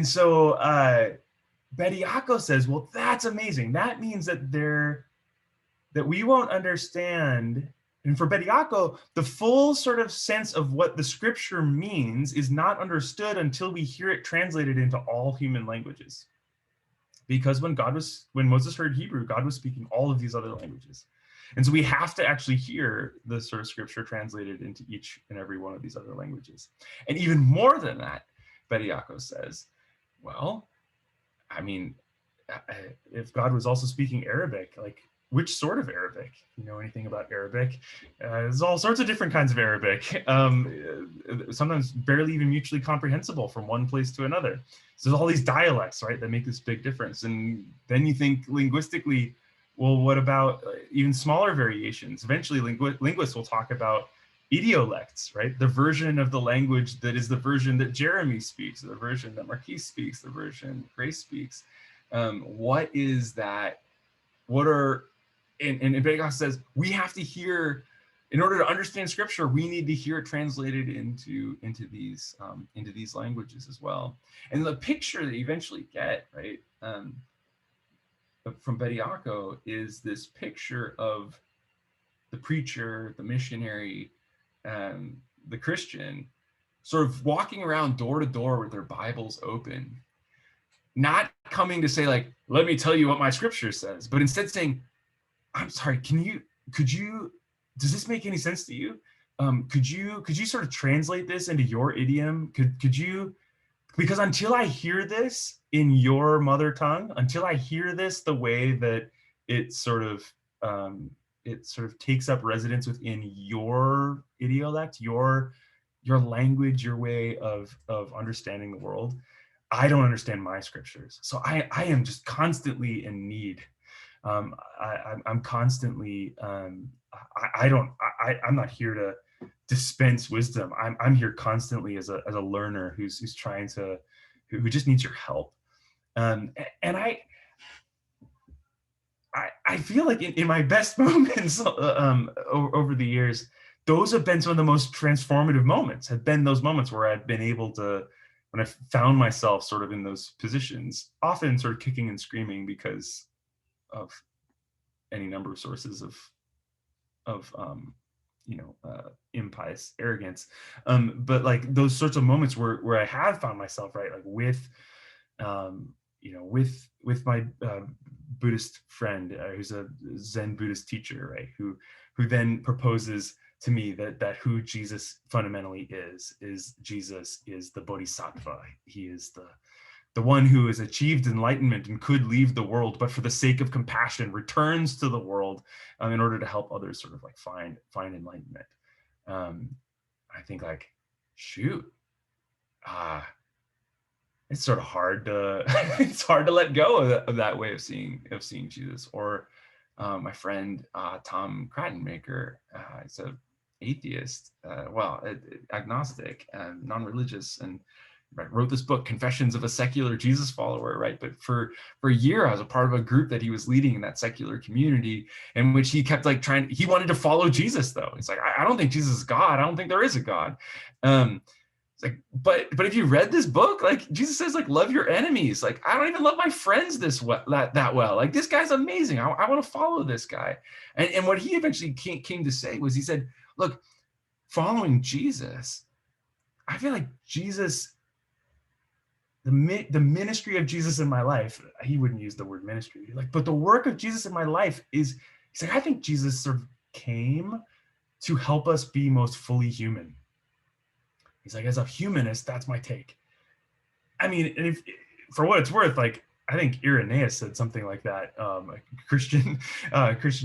S2: so Bediako says, well, that's amazing. That means that we won't understand. And for Bediako, the full sort of sense of what the scripture means is not understood until we hear it translated into all human languages. Because when Moses heard Hebrew, God was speaking all of these other languages. And so we have to actually hear the sort of scripture translated into each and every one of these other languages. And even more than that, Bediako says, well, I mean, if God was also speaking Arabic, like, which sort of Arabic? You know anything about Arabic? There's all sorts of different kinds of Arabic, sometimes barely even mutually comprehensible from one place to another. So there's all these dialects, right, that make this big difference. And then you think linguistically, well, what about even smaller variations? Eventually, linguists will talk about idiolects, right? The version of the language that is the version that Jeremy speaks, the version that Marquise speaks, the version Grace speaks. What is that? And Bediako says, we have to hear, in order to understand scripture, we need to hear it translated into these languages as well. And the picture that you eventually get, right, from Bediako is this picture of the preacher, the missionary, the Christian, sort of walking around door to door with their Bibles open, not coming to say, like, let me tell you what my scripture says, but instead saying, I'm sorry, does this make any sense to you? Could you sort of translate this into your idiom? Could you, because until I hear this in your mother tongue, until I hear this the way that it sort of takes up residence within your idiolect, your language, your way of understanding the world, I don't understand my scriptures. So I am just constantly in need. I'm constantly, I'm not here to dispense wisdom. I'm here constantly as a learner who's trying to, who just needs your help. And I feel like in my best moments over the years, those have been some of the most transformative moments, have been those moments where I've been able to, when I found myself sort of in those positions, often sort of kicking and screaming because of any number of sources of impious arrogance, but like those sorts of moments where I have found myself, right, like with my Buddhist friend who's a Zen Buddhist teacher, right, who then proposes to me that who Jesus fundamentally is Jesus is the Bodhisattva. He is the one who has achieved enlightenment and could leave the world, but for the sake of compassion returns to the world in order to help others sort of like find enlightenment. I think, like, shoot, it's sort of hard to it's hard to let go of that way of seeing Jesus. Or my friend Tom Crattenmaker, he's an atheist, agnostic and non-religious, and wrote this book, Confessions of a Secular Jesus Follower, right? But for a year, I was a part of a group that he was leading in that secular community, in which he kept like he wanted to follow Jesus, though. It's like, I don't think Jesus is God. I don't think there is a God. It's like, but if you read this book, like, Jesus says, like, love your enemies. Like, I don't even love my friends that well. Like, this guy's amazing. I want to follow this guy. And what he eventually came to say was, he said, look, following Jesus, I feel like Jesus, the ministry of Jesus in my life, he wouldn't use the word ministry, like, but the work of Jesus in my life is, he's like, I think Jesus sort of came to help us be most fully human. He's like, as a humanist, that's my take. I mean, if for what it's worth, like, I think Irenaeus said something like that, a Christian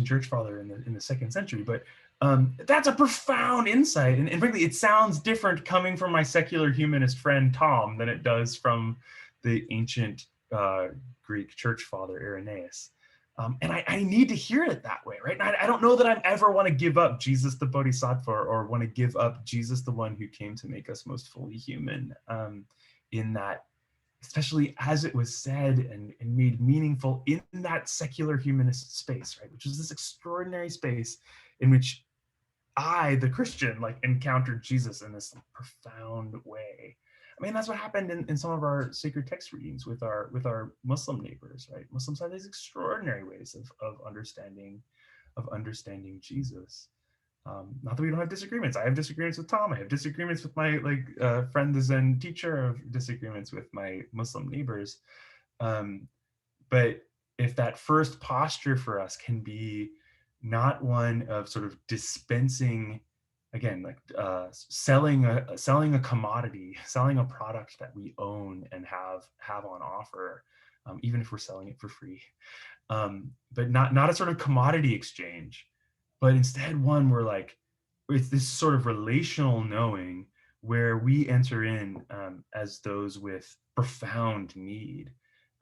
S2: church father in the 2nd century. But that's a profound insight, and frankly, it sounds different coming from my secular humanist friend Tom than it does from the ancient Greek church father Irenaeus. And I need to hear it that way, right? And I don't know that I ever want to give up Jesus the Bodhisattva, or want to give up Jesus the one who came to make us most fully human, in that especially as it was said and made meaningful in that secular humanist space, right? Which was this extraordinary space in which I, the Christian, like encountered Jesus in this profound way. I mean, that's what happened in some of our sacred text readings with our Muslim neighbors, right? Muslims have these extraordinary ways of understanding Jesus. Not that we don't have disagreements. I have disagreements with Tom. I have disagreements with my friend, the Zen teacher. I have disagreements with my Muslim neighbors. But if that first posture for us can be not one of sort of dispensing, again, like selling a commodity, selling a product that we own and have on offer, even if we're selling it for free, but not a sort of commodity exchange, but instead one where like it's this sort of relational knowing where we enter in as those with profound need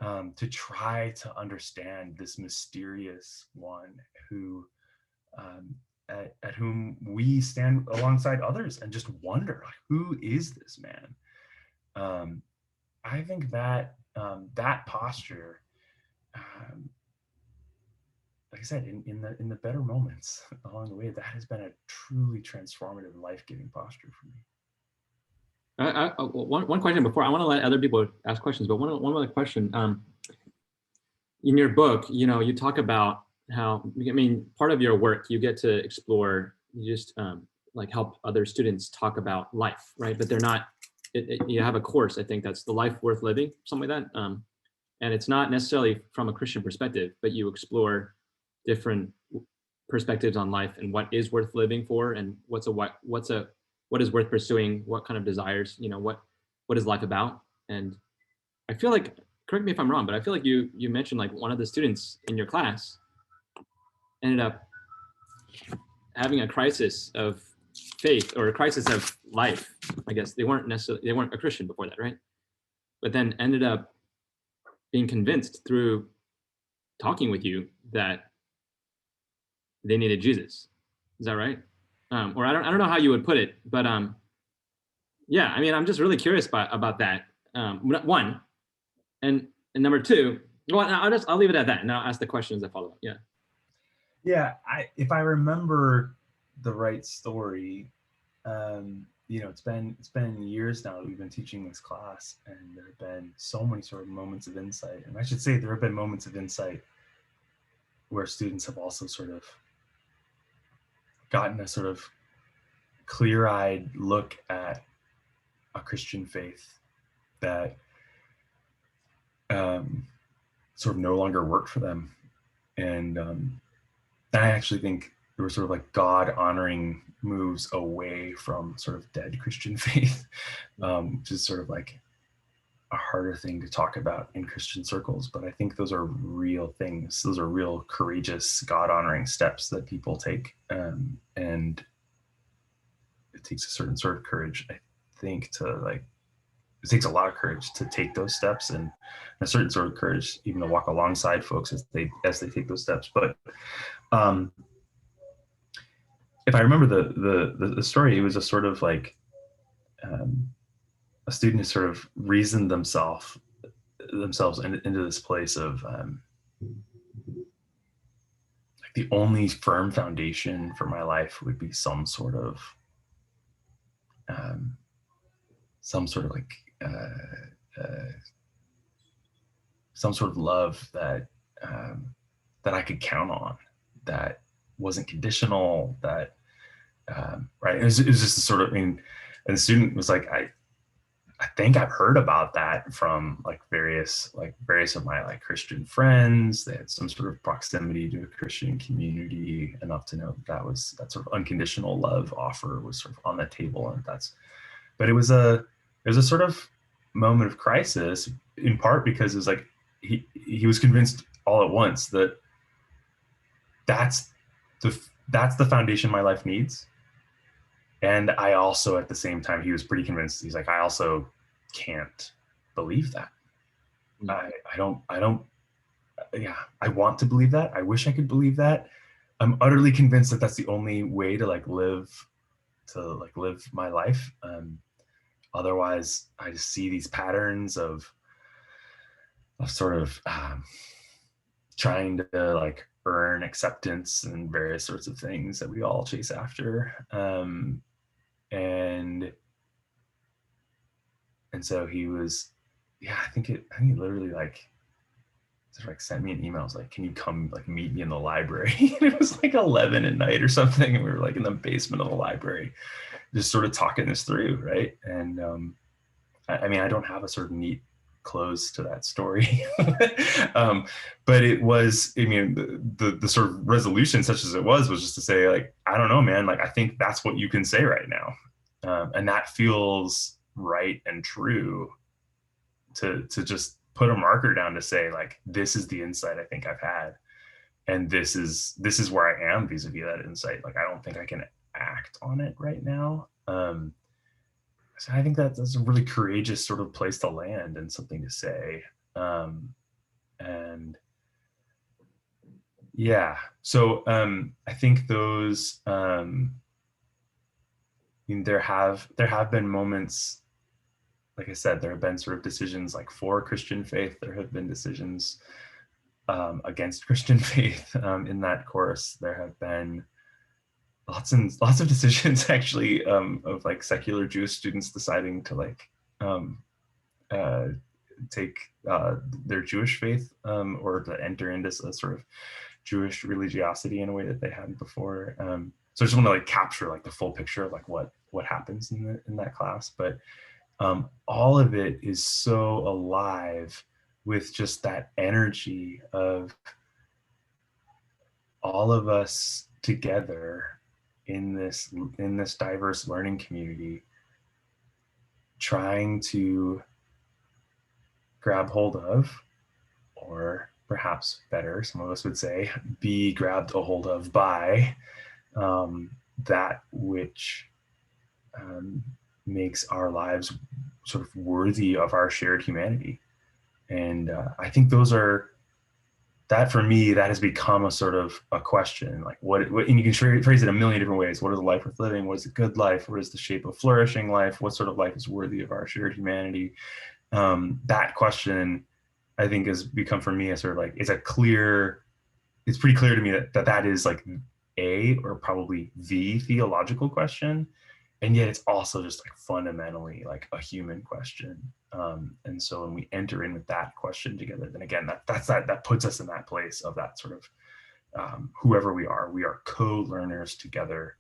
S2: to try to understand this mysterious one who at whom we stand alongside others and just wonder, like, who is this man? I think that that posture, like I said, in the better moments along the way, that has been a truly transformative, life-giving posture for me.
S1: One question before I want to let other people ask questions, but one other question. In your book, you talk about how, I mean, part of your work, you get to explore, you just like help other students talk about life, right? But they're not, you have a course, I think that's The Life Worth Living, something like that. And it's not necessarily from a Christian perspective, but you explore different perspectives on life and what is worth living for, and what is worth pursuing, what kind of desires, what is life about. And I feel like, correct me if I'm wrong, but I feel like you mentioned like one of the students in your class ended up having a crisis of faith or a crisis of life. I guess they weren't a Christian before that, right? But then ended up being convinced through talking with you that they needed Jesus. Is that right? Or I don't know how you would put it, but yeah, I mean, I'm just really curious about that. One, and number two, well, I'll leave it at that, and I'll ask the questions that follow up. Yeah.
S2: Yeah, if I remember the right story, it's been years now that we've been teaching this class, and there have been so many sort of moments of insight. And I should say there have been moments of insight where students have also sort of gotten a sort of clear-eyed look at a Christian faith that sort of no longer worked for them. And I actually think there were sort of like God-honoring moves away from sort of dead Christian faith, which is sort of like a harder thing to talk about in Christian circles. But I think those are real things. Those are real courageous, God-honoring steps that people take. And it takes a certain sort of courage, I think, it takes a lot of courage to take those steps, and a certain sort of courage even to walk alongside folks as they take those steps. But if I remember the story, it was a sort of like a student who sort of reasoned themselves into this place of like the only firm foundation for my life would be some sort of love that I could count on, that wasn't conditional, that right. It was just a sort of, and the student was like, I think I've heard about that from like various of my like Christian friends. They had some sort of proximity to a Christian community enough to know that sort of unconditional love offer was sort of on the table, and but it was a sort of moment of crisis, in part because it was like he was convinced all at once that that's the foundation my life needs. And I also, at the same time, he was pretty convinced. He's like, I also can't believe that. I want to believe that. I wish I could believe that. I'm utterly convinced that that's the only way to live my life. Otherwise, I just see these patterns of sort of trying to like earn acceptance and various sorts of things that we all chase after. And so he was, yeah, I think he literally like sort of like sent me an email. I was like, can you come like meet me in the library? And it was like 11 at night or something. And we were like in the basement of the library, just sort of talking this through. Right. And I mean, I don't have a sort of neat close to that story. But it was, I mean, the sort of resolution, such as it was just to say like, I don't know, man, like, I think that's what you can say right now. And that feels right and true to just put a marker down to say like, this is the insight I think I've had. And this is where I am vis-a-vis that insight. Like, I don't think I can act on it right now. So I think that's a really courageous sort of place to land and something to say. And yeah, so I think those, I mean, there have been moments, like I said, there have been sort of decisions like for Christian faith. There have been decisions against Christian faith in that course. There have been lots of decisions actually of like secular Jewish students deciding to like take their Jewish faith or to enter into a sort of Jewish religiosity in a way that they hadn't before. So I just want to like capture like the full picture of like what happens in that class. But all of it is so alive with just that energy of all of us together in this diverse learning community, trying to grab hold of, or perhaps better, some of us would say, be grabbed a hold of by that which makes our lives sort of worthy of our shared humanity. And I think those are, that for me, that has become a sort of a question, like what and you can phrase it a million different ways. What is a life worth living? What is a good life? What is the shape of flourishing life? What sort of life is worthy of our shared humanity? That question, I think, has become for me a sort of like, it's pretty clear to me that is like or probably the theological question. And yet it's also just like fundamentally like a human question. And so when we enter in with that question together, then again, that puts us in that place of that sort of whoever we are co-learners together,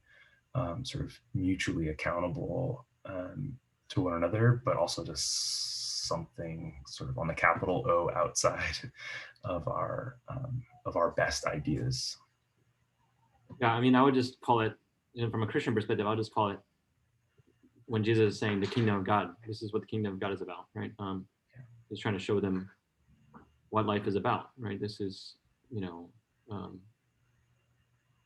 S2: sort of mutually accountable to one another, but also just something sort of on the capital O outside of our best ideas.
S1: Yeah, I mean, I would just call it, from a Christian perspective, I'll just call it, when Jesus is saying the kingdom of God, this is what the kingdom of God is about, right? He's trying to show them what life is about, right? This is,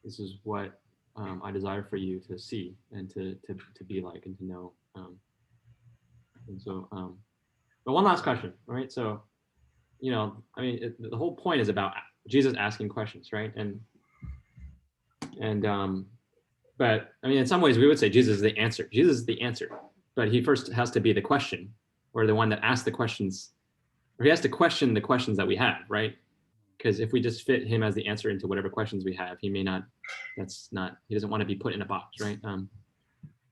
S1: this is what I desire for you to see and to be like and to know. And so, but one last question, right? So, I mean, the whole point is about Jesus asking questions, right? But I mean, in some ways, we would say Jesus is the answer. Jesus is the answer, but he first has to be the question, or the one that asks the questions, or he has to question the questions that we have, right? Because if we just fit him as the answer into whatever questions we have, he may not. He doesn't want to be put in a box, right?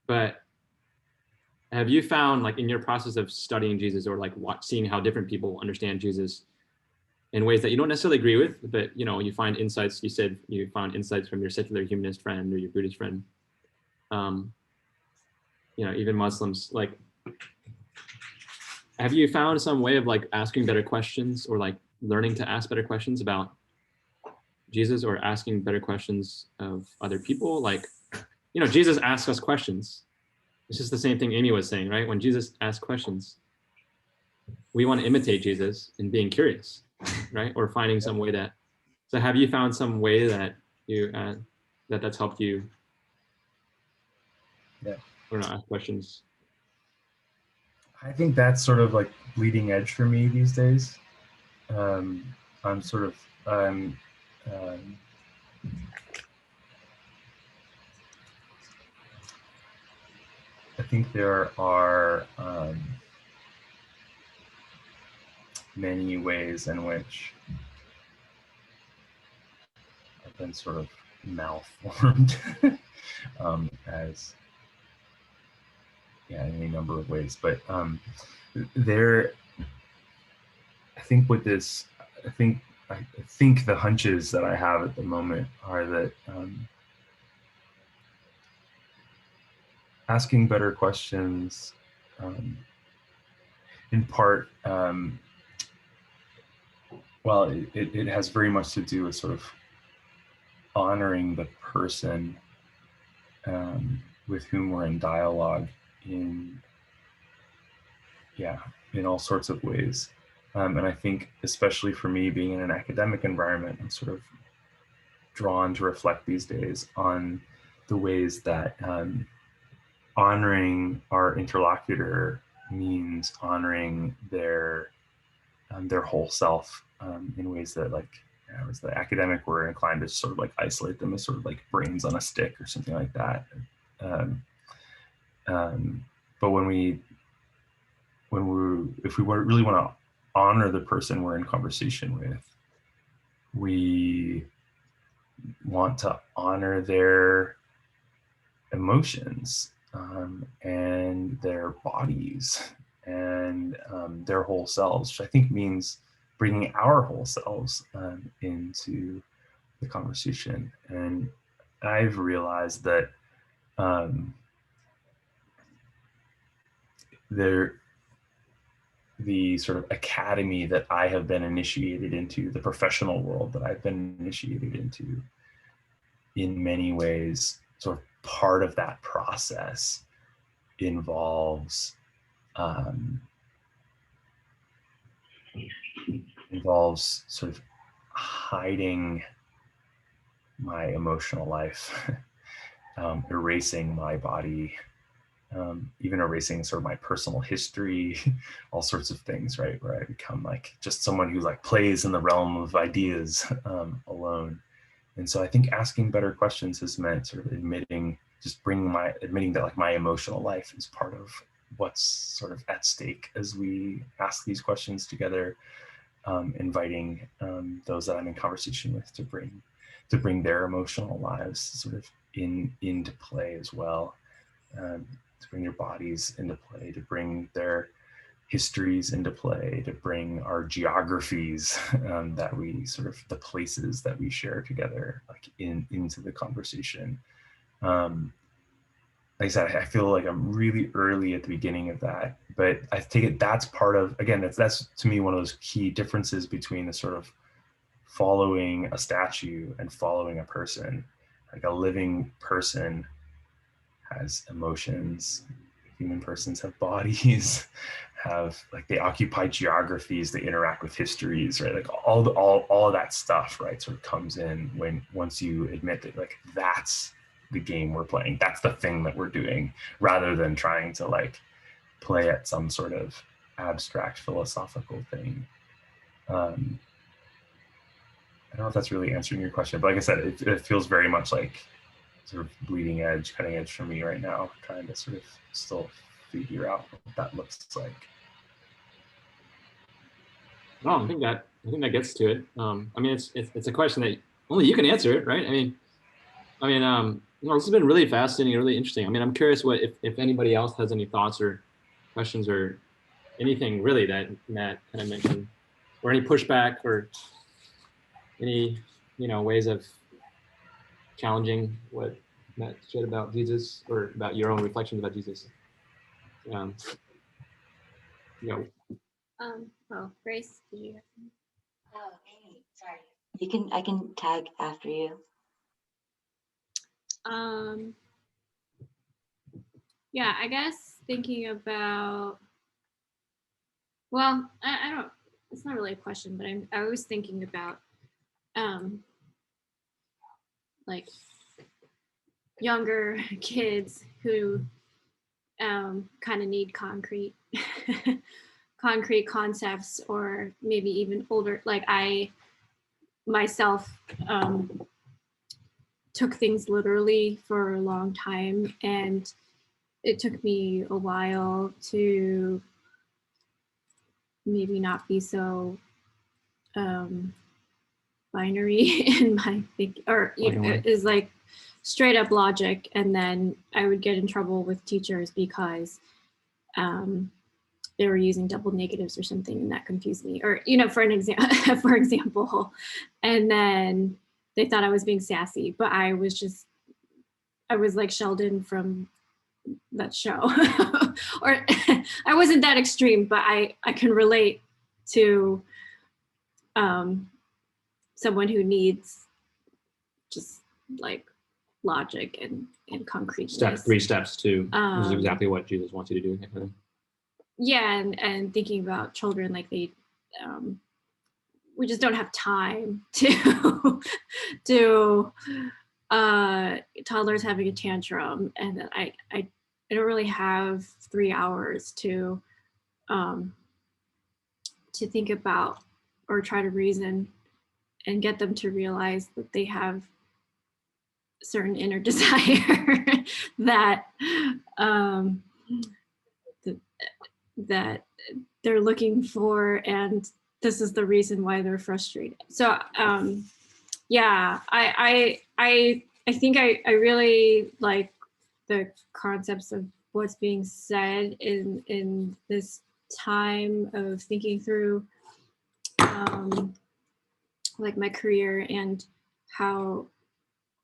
S1: But have you found, like, in your process of studying Jesus, or like seeing how different people understand Jesus in ways that you don't necessarily agree with, but you find insights? You said you found insights from your secular humanist friend or your Buddhist friend. Even Muslims. Like, have you found some way of like asking better questions, or like learning to ask better questions about Jesus, or asking better questions of other people? Like, Jesus asks us questions. It's just the same thing Amy was saying, right? When Jesus asks questions, we want to imitate Jesus in being curious, right? Or finding some way that. So have you found some way that you that's helped you?
S2: Yeah.
S1: Or not ask questions.
S2: I think that's sort of like bleeding edge for me these days. I'm sort of I think there are many ways in which I've been sort of malformed as, yeah, in a number of ways. But there, I think with this, I think the hunches that I have at the moment are that asking better questions, in part, well, it has very much to do with sort of honoring the person with whom we're in dialogue in all sorts of ways. And I think, especially for me being in an academic environment, I'm sort of drawn to reflect these days on the ways that honoring our interlocutor means honoring their whole self in ways that, like, as the academic, we're inclined to sort of like isolate them as sort of like brains on a stick or something like that. But if we really want to honor the person we're in conversation with, we want to honor their emotions and their bodies and their whole selves, which I think means bringing our whole selves into the conversation. And I've realized that the sort of academy that I have been initiated into, the professional world that I've been initiated into, in many ways, sort of part of that process involves sort of hiding my emotional life, erasing my body, even erasing sort of my personal history, all sorts of things, right? Where I become like just someone who like plays in the realm of ideas alone. And so I think asking better questions has meant sort of admitting that like my emotional life is part of what's sort of at stake as we ask these questions together, inviting those that I'm in conversation with to bring their emotional lives sort of into play as well, to bring their bodies into play, to bring their histories into play, to bring our geographies that we sort of, the places that we share together, like into the conversation. Like I said, I feel like I'm really early at the beginning of that, but I take it that's part of, again, that's to me one of those key differences between the sort of following a statue and following a person. Like a living person has emotions, human persons have bodies, they occupy geographies, they interact with histories, right? Like all of that stuff, right, sort of comes in once you admit that, like, that's the game we're playing, that's the thing that we're doing, rather than trying to like play at some sort of abstract philosophical thing. I don't know if that's really answering your question, but like I said, it feels very much like sort of bleeding edge, cutting edge for me right now, trying to sort of still figure out what that looks like.
S1: Well, I think that gets to it. I mean, it's a question that only you can answer it, right? I mean, this has been really fascinating, really interesting. I mean, I'm curious if anybody else has any thoughts or questions or anything really that Matt kind of mentioned, or any pushback or any, ways of challenging what Matt said about Jesus or about your own reflections about Jesus.
S3: Well, Grace, did you have something?
S4: Oh, Amy, sorry. I can tag after you.
S3: Yeah, I guess thinking about, well, I don't, it's not really a question, but I was thinking about like younger kids who kind of need concrete concepts, or maybe even older, like I myself took things literally for a long time, and it took me a while to maybe not be so binary in my thinking, or is like straight up logic, and then I would get in trouble with teachers because they were using double negatives or something, and that confused me. Or, for example, and then they thought I was being sassy, but I was like Sheldon from that show. Or I wasn't that extreme, but I can relate to someone who needs just like logic and concreteness.
S1: 3 steps to this is exactly what Jesus wants you to do.
S3: Yeah, and thinking about children, like we just don't have time to toddlers having a tantrum, and I don't really have 3 hours to think about or try to reason and get them to realize that they have certain inner desire that that they're looking for, and this is the reason why they're frustrated. So yeah, I think I really like the concepts of what's being said in this time of thinking through like my career and how,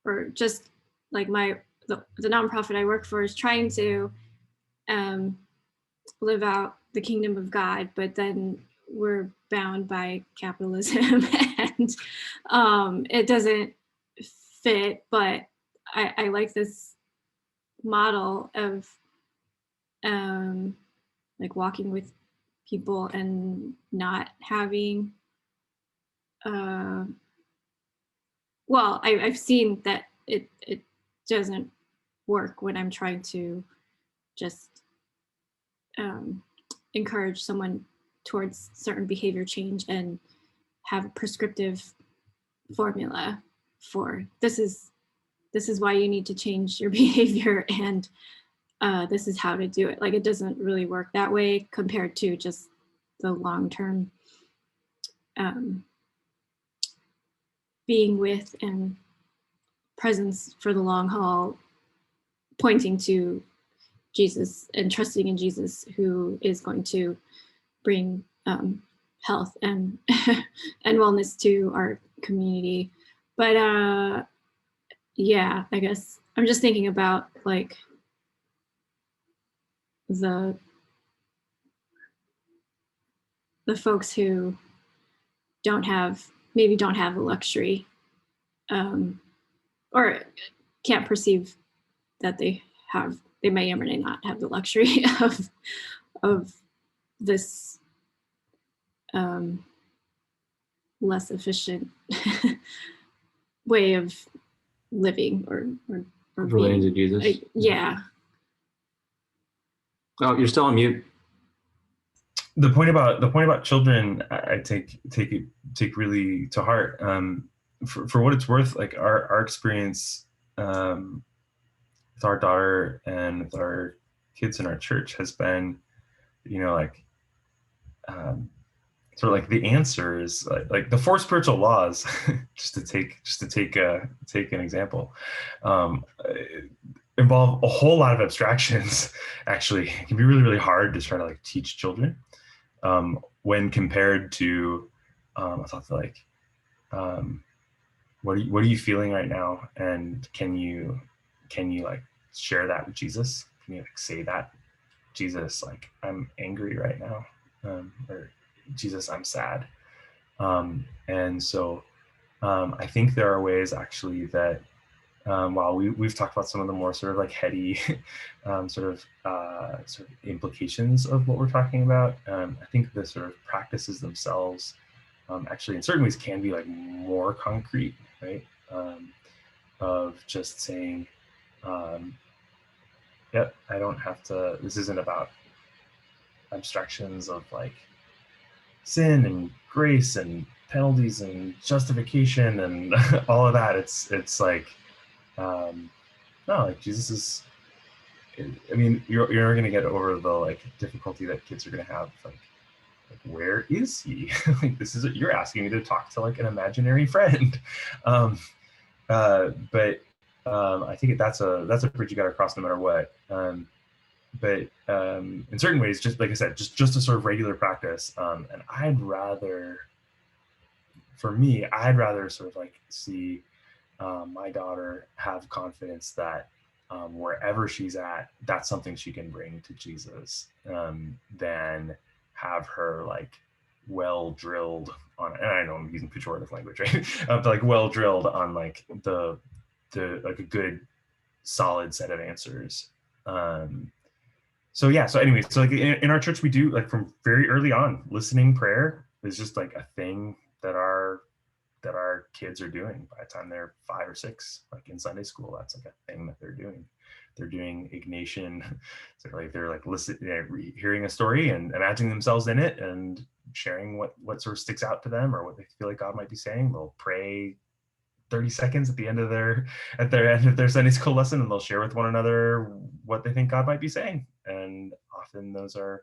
S3: or just like the nonprofit I work for is trying to live out the kingdom of God, but then we're bound by capitalism and it doesn't fit. But I like this model of like walking with people and not having well, I've seen that it doesn't work when I'm trying to just encourage someone towards certain behavior change and have a prescriptive formula for this is why you need to change your behavior, and this is how to do it. Like, it doesn't really work that way compared to just the long-term being with and presence for the long haul, pointing to Jesus and trusting in Jesus, who is going to bring health and and wellness to our community. But yeah, I guess I'm just thinking about like the folks who maybe don't have the luxury or can't perceive that they may or may not have the luxury of this less efficient way of living or
S1: relating to Jesus.
S3: Yeah.
S1: Oh, you're still on mute.
S2: The point about children, I take really to heart. For what it's worth, like our experience with our daughter and with our kids in our church has been, like sort of like the answer is like the 4 spiritual laws, just to take an example, involve a whole lot of abstractions. Actually, it can be really, really hard to try to like teach children when compared to I thought like what are you feeling right now, and can you like share that with Jesus? Can you like say that, Jesus, like I'm angry right now, or Jesus, I'm sad. And so I think there are ways actually that while we've talked about some of the more sort of like heady sort of implications of what we're talking about, I think the sort of practices themselves actually in certain ways can be like more concrete, right? Of just saying, yep, I don't have to, this isn't about abstractions of like sin and grace and penalties and justification and all of that. It's like, no, like Jesus is, I mean, you're never going to get over the like difficulty that kids are going to have like where is he? Like, this is, you're asking me to talk to like an imaginary friend. But I think that's a bridge you got to cross no matter what. But in certain ways, just like I said, just a sort of regular practice. And for me, I'd rather sort of like see my daughter have confidence that wherever she's at, that's something she can bring to Jesus, than have her like well drilled on, and I know I'm using pejorative language, right? But like well drilled on like the like a good solid set of answers. So yeah, so anyway, so like in our church, we do like from very early on, listening prayer is just like a thing that our kids are doing by the time they're 5 or 6, like in Sunday school. That's like a thing that they're doing. They're doing Ignatian. So like they're like listening, hearing a story and imagining themselves in it and sharing what sort of sticks out to them or what they feel like God might be saying. They'll pray 30 seconds at the end of their Sunday school lesson, and they'll share with one another what they think God might be saying. And often those are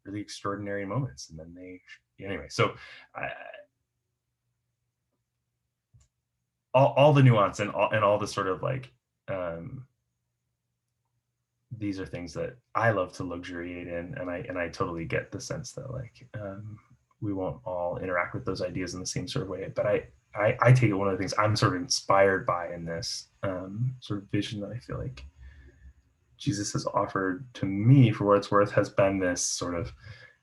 S2: really extraordinary moments. And then anyway, so all the nuance and all the sort of like, these are things that I love to luxuriate in, and I totally get the sense that like we won't all interact with those ideas in the same sort of way. But I take it one of the things I'm sort of inspired by in this sort of vision that I feel like Jesus has offered to me, for what it's worth, has been this sort of,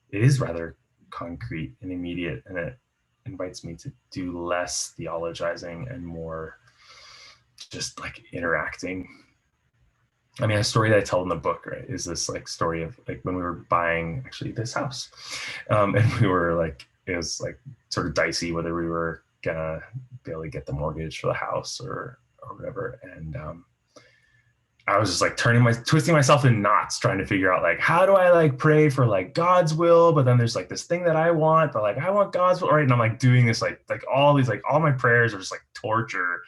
S2: it is rather concrete and immediate, and it invites me to do less theologizing and more just like interacting. I mean, a story that I tell in the book, right, is this like story of like when we were buying actually this house, and we were like, it was like sort of dicey whether we were gonna be able to get the mortgage for the house or whatever. And I was just like twisting myself in knots trying to figure out like, how do I like pray for like God's will, but then there's like this thing that I want, but like I want God's will, right? And I'm like doing this like all these like all my prayers are just like torture,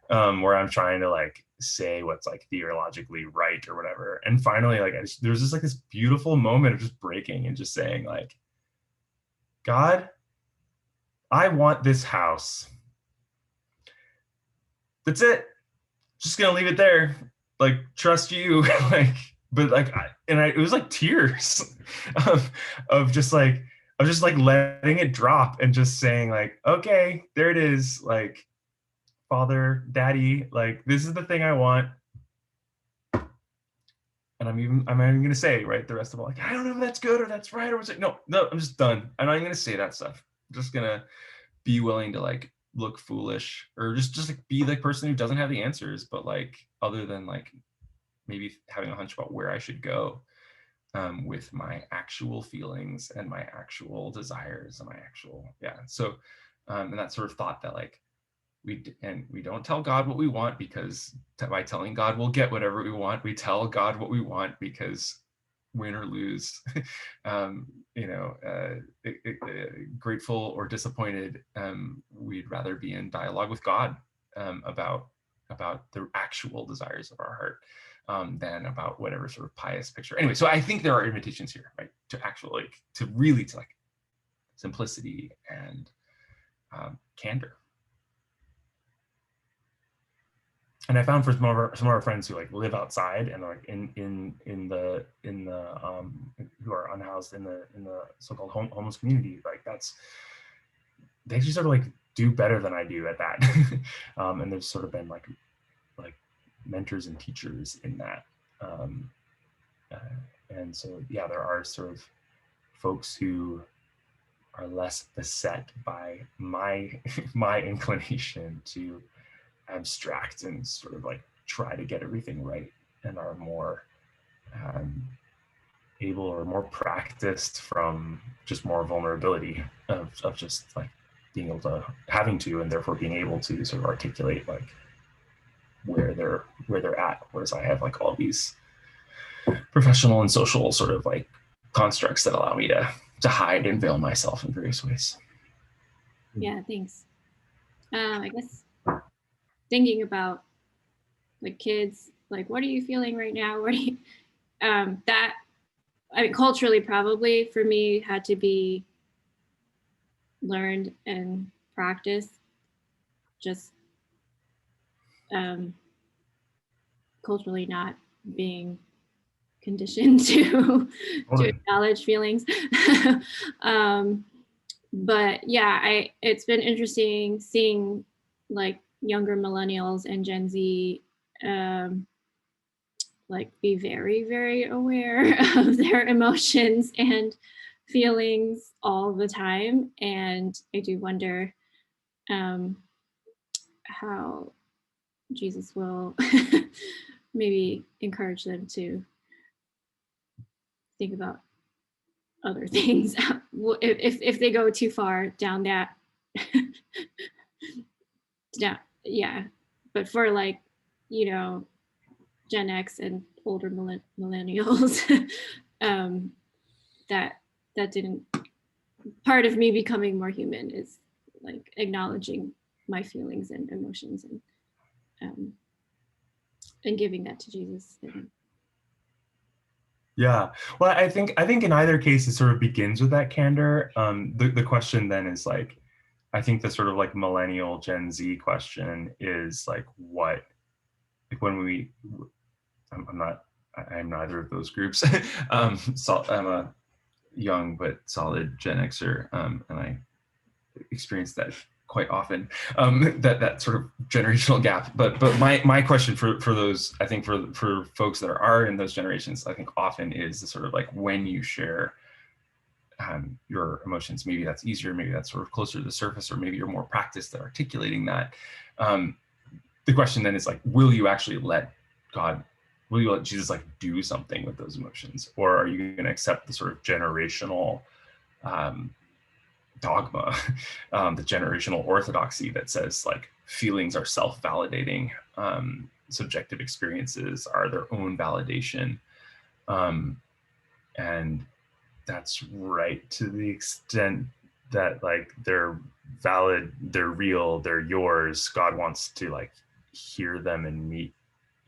S2: where I'm trying to like say what's like theologically right or whatever. And finally, like there was just like this beautiful moment of just breaking and just saying like, God, I want this house. That's it. Just gonna leave it there. Like, trust you. Like, but like, it was like tears of just like letting it drop and just saying like, okay, there it is. Like, Father, Daddy, like, this is the thing I want. And I'm even gonna say, right, the rest of it, like, I don't know if that's good or that's right or what's it. No, I'm just done. I'm not even gonna say that stuff. I'm just gonna be willing to like look foolish or just like be the person who doesn't have the answers, but like other than like maybe having a hunch about where I should go with my actual feelings and my actual desires and my actual, yeah. So and that sort of thought that like we don't tell God what we want, because by telling God we'll get whatever we want. We tell God what we want because win or lose, grateful or disappointed, we'd rather be in dialogue with God about the actual desires of our heart than about whatever sort of pious picture. Anyway, so I think there are invitations here, right, to actually to really to like simplicity and candor. And I found for some of our friends who like live outside and like in the who are unhoused in the so-called homeless community, like they actually sort of like do better than I do at that. And there's sort of been like mentors and teachers in that. And so yeah, there are sort of folks who are less beset by my inclination to abstract and sort of like try to get everything right, and are more able or more practiced from just more vulnerability of just like being able to having to, and therefore being able to sort of articulate like where they're at, whereas I have like all these professional and social sort of like constructs that allow me to hide and veil myself in various ways.
S3: Yeah, thanks. I guess thinking about like kids, like, what are you feeling right now? What do you, that, I mean, culturally probably for me had to be learned and practiced, just culturally not being conditioned to acknowledge feelings. But yeah, it's been interesting seeing like younger millennials and Gen Z like be very, very aware of their emotions and feelings all the time. And I do wonder how Jesus will maybe encourage them to think about other things if they go too far down that. Yeah, but for like, you know, Gen X and older millennials, that didn't, part of me becoming more human is like acknowledging my feelings and emotions and giving that to Jesus.
S2: Yeah, well, I think in either case it sort of begins with that candor. The question then is like, I think the sort of like millennial Gen Z question is like, what, like when we, I'm neither of those groups. So I'm a young but solid Gen Xer, and I experience that quite often, that sort of generational gap. But my question for those, I think for folks that are in those generations, I think often is the sort of like, when you share your emotions, maybe that's easier, maybe that's sort of closer to the surface, or maybe you're more practiced at articulating that. The question then is like, will you actually let Jesus like do something with those emotions, or are you going to accept the sort of generational dogma, the generational orthodoxy that says like feelings are self-validating, subjective experiences are their own validation, and that's right to the extent that like they're valid, they're real, they're yours. God wants to like hear them and meet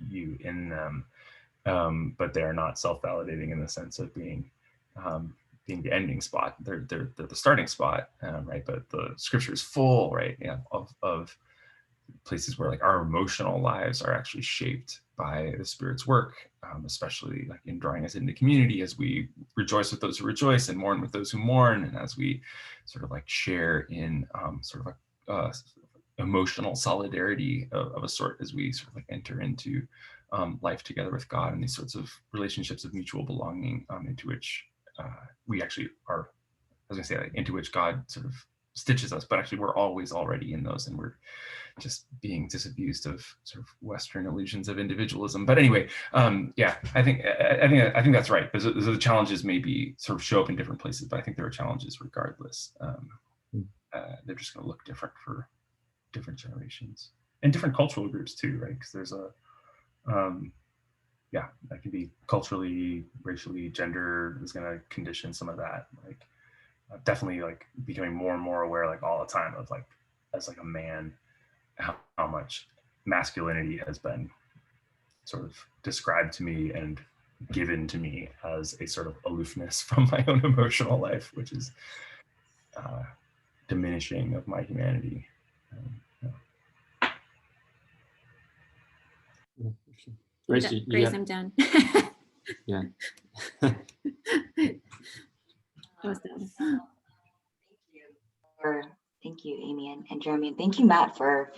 S2: you in them, but they're not self-validating in the sense of being the ending spot. They're the starting spot, right? But the scripture is full, right, yeah, of places where like our emotional lives are actually shaped by the Spirit's work, especially like in drawing us into community as we rejoice with those who rejoice and mourn with those who mourn, and as we sort of like share in sort of a emotional solidarity of a sort as we sort of like enter into life together with God, and these sorts of relationships of mutual belonging, into which we actually are, I was gonna say, like, into which God sort of stitches us, but actually we're always already in those, and we're just being disabused of sort of Western illusions of individualism. But anyway, yeah, I think that's right. The challenges maybe sort of show up in different places, but I think there are challenges regardless. They're just going to look different for different generations and different cultural groups too, right? Because there's a yeah, that can be culturally, racially, gender is going to condition some of that. Like definitely like becoming more and more aware, like all the time, of like as like a man, how much masculinity has been sort of described to me and given to me as a sort of aloofness from my own emotional life, which is diminishing of my humanity.
S1: Grace,
S3: Grace, I'm done.
S1: Yeah.
S3: I was done.
S4: Thank you, Amy and Jeremy, and thank you, Matt, for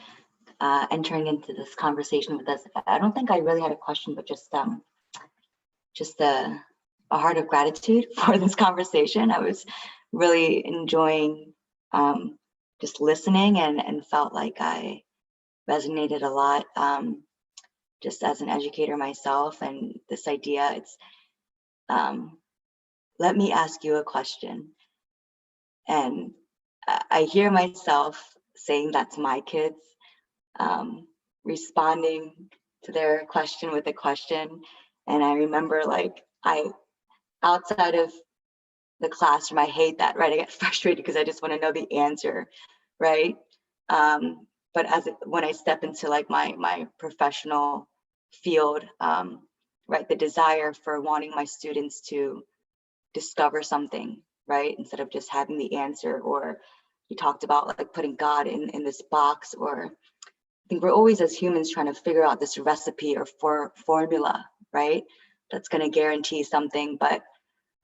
S4: entering into this conversation with us. I don't think I really had a question, but just a heart of gratitude for this conversation. I was really enjoying just listening and felt like I resonated a lot, just as an educator myself. And this idea, it's let me ask you a question. And I hear myself saying that to my kids, responding to their question with a question. And I remember, like, outside of the classroom, I hate that, right? I get frustrated because I just want to know the answer, right? But when I step into like my professional field, right, the desire for wanting my students to discover something, right, instead of just having the answer, or he talked about like putting God in this box, or I think we're always as humans trying to figure out this recipe or formula, right? That's going to guarantee something. But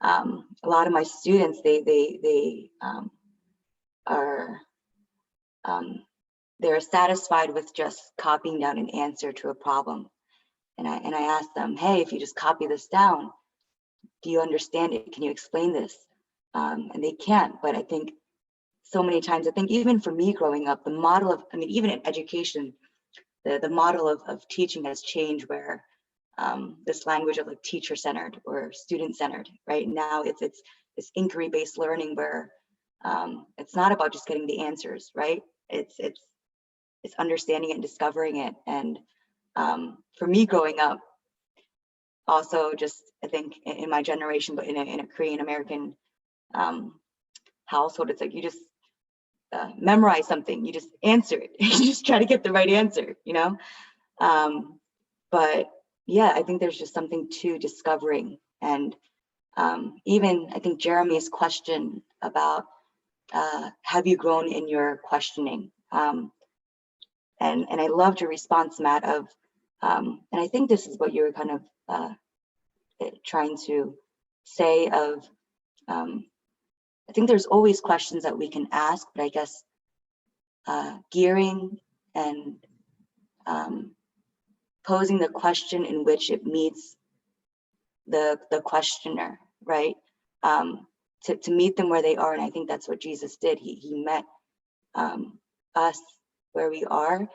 S4: a lot of my students, they're satisfied with just copying down an answer to a problem. And I asked them, hey, if you just copy this down, do you understand it? Can you explain this? And they can't. But I think so many times, I think even for me growing up, the model of, I mean, even in education, the model of teaching has changed, where this language of like teacher-centered or student-centered, right? Now it's this inquiry-based learning where it's not about just getting the answers, right? It's understanding it and discovering it. And for me growing up, also just, I think in my generation, but in a Korean American household, it's like you just memorize something, you just answer it, you just try to get the right answer, you know? But yeah, I think there's just something to discovering. And even I think Jeremy's question about have you grown in your questioning? And I loved your response, Matt, of, and I think this is what you were kind of trying to say of, I think there's always questions that we can ask, but I guess gearing and posing the question in which it meets the questioner, right? To meet them where they are. And I think that's what Jesus did. He met us where we are.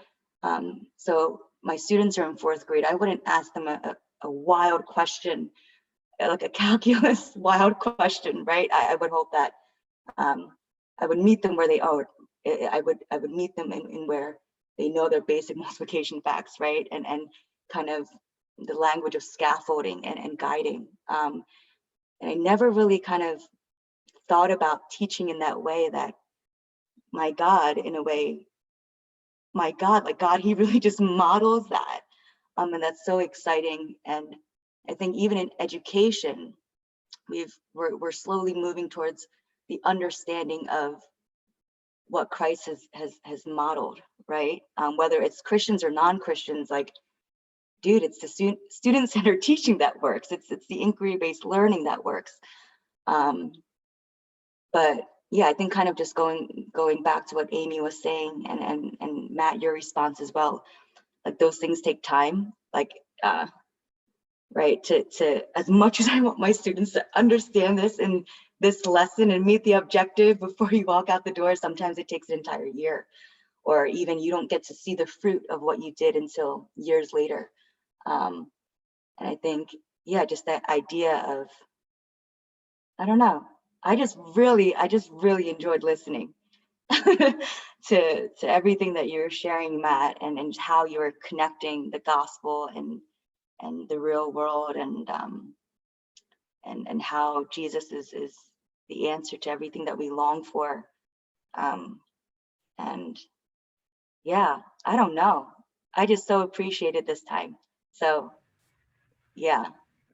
S4: So my students are in 4th grade. I wouldn't ask them a wild question, like a calculus wild question, right? I would hope that I would meet them where they are. I would meet them in where they know their basic multiplication facts, right? And kind of the language of scaffolding and guiding. And I never really kind of thought about teaching in that way, that my God, in a way, my God, like God, he really just models that. And that's so exciting. And I think even in education, we're slowly moving towards the understanding of what Christ has modeled, right? Whether it's Christians or non-Christians, like, dude, it's the student-centered teaching that works. It's the inquiry-based learning that works. But yeah, I think kind of just going back to what Amy was saying, and Matt, your response as well, like those things take time, like right, to as much as I want my students to understand this in this lesson and meet the objective before you walk out the door, sometimes it takes an entire year, or even you don't get to see the fruit of what you did until years later. And I think, yeah, just that idea of, I don't know, I just really enjoyed listening to everything that you're sharing, Matt, and how you're connecting the gospel and the real world, and how Jesus is the answer to everything that we long for. And yeah, I don't know, I just so appreciated this time. So yeah.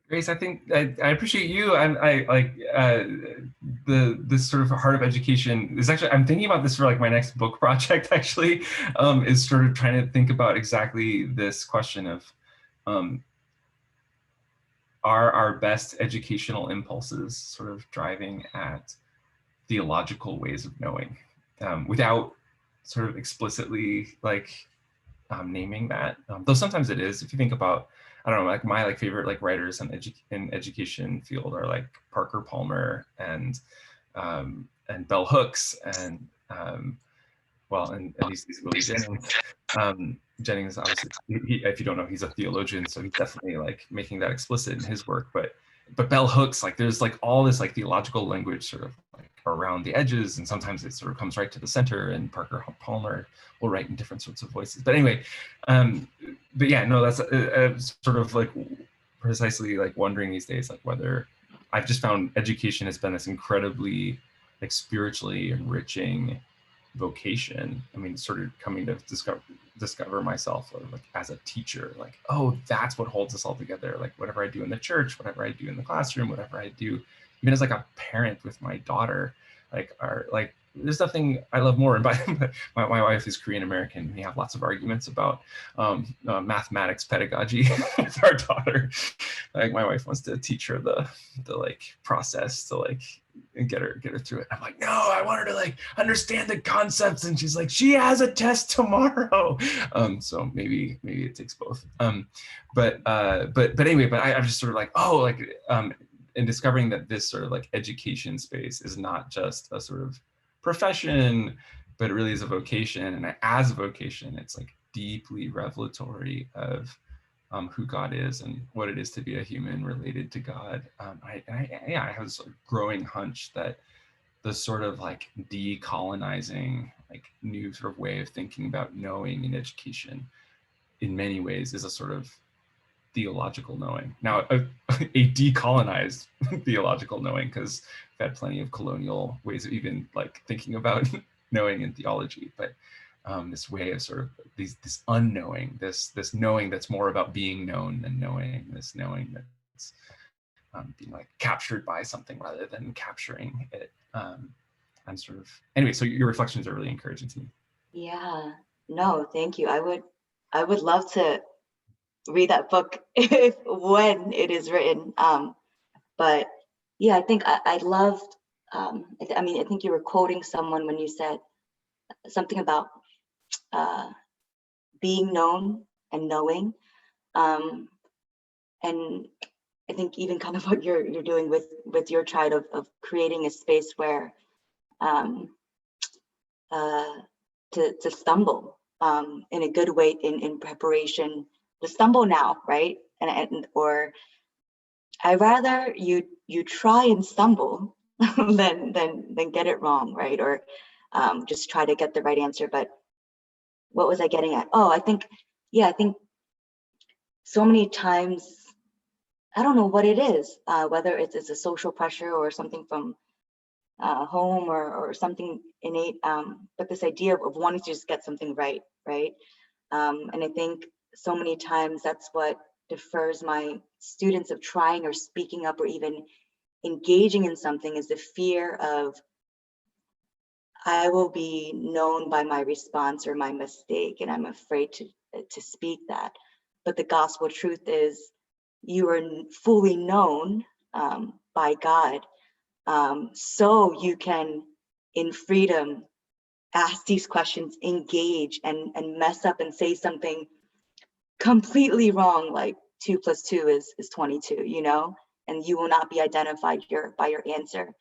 S2: Grace, I think I appreciate you, and I like this sort of heart of education is actually, I'm thinking about this for like my next book project actually, is sort of trying to think about exactly this question of are our best educational impulses sort of driving at theological ways of knowing, without sort of explicitly like naming that, though sometimes it is. If you think about, I don't know, like my favorite like writers in education field are like Parker Palmer and Bell Hooks and well, and at least he's Willie Jennings. Jennings, obviously, if you don't know, he's a theologian, so he's definitely like making that explicit in his work. But Bell Hooks, like there's like all this like theological language sort of like around the edges, and sometimes it sort of comes right to the center. And Parker Palmer will write in different sorts of voices. But anyway, but yeah, no, that's sort of like precisely like wondering these days, like whether I've just found education has been this incredibly like spiritually enriching vocation. I mean, sort of coming to discover myself like as a teacher, like, oh, that's what holds us all together. Like whatever I do in the church, whatever I do in the classroom, whatever I do even as like a parent with my daughter, like there's nothing I love more. And my wife is Korean American. We have lots of arguments about mathematics pedagogy with our daughter. Like my wife wants to teach her the like process to like and get her through it. I'm like, no, I want her to like understand the concepts. And she's like, she has a test tomorrow. So maybe it takes both. But anyway, I'm just sort of like, oh, like and discovering that this sort of like education space is not just a sort of profession, but it really is a vocation. And as a vocation, it's like deeply revelatory of who God is and what it is to be a human related to God. I have this sort of growing hunch that the sort of like decolonizing, like new sort of way of thinking about knowing in education in many ways is a sort of theological knowing. Now, a decolonized theological knowing, because I've had plenty of colonial ways of even like thinking about knowing in theology, but this way of sort of this unknowing, this knowing that's more about being known than knowing, this knowing that's being like captured by something rather than capturing it. I'm sort of, anyway, so your reflections are really encouraging to me.
S4: Yeah, no, thank you. I would love to read that book when it is written. But yeah, I think I loved, I mean, I think you were quoting someone when you said something about being known and knowing. And I think even kind of what you're doing with your child of creating a space where to stumble in a good way in preparation, to stumble now, right? And or I'd rather you try and stumble than get it wrong, right? Or just try to get the right answer. But what was I getting at? Oh, I think so many times, I don't know what it is, whether it's a social pressure or something from home or something innate, but this idea of wanting to just get something right? And I think so many times that's what defers my students of trying or speaking up or even engaging in something, is the fear of I will be known by my response or my mistake, and I'm afraid to speak that. But the gospel truth is you are fully known by God, so you can in freedom ask these questions, engage, and mess up and say something completely wrong, like 2 + 2 is 22, you know, and you will not be identified by your answer.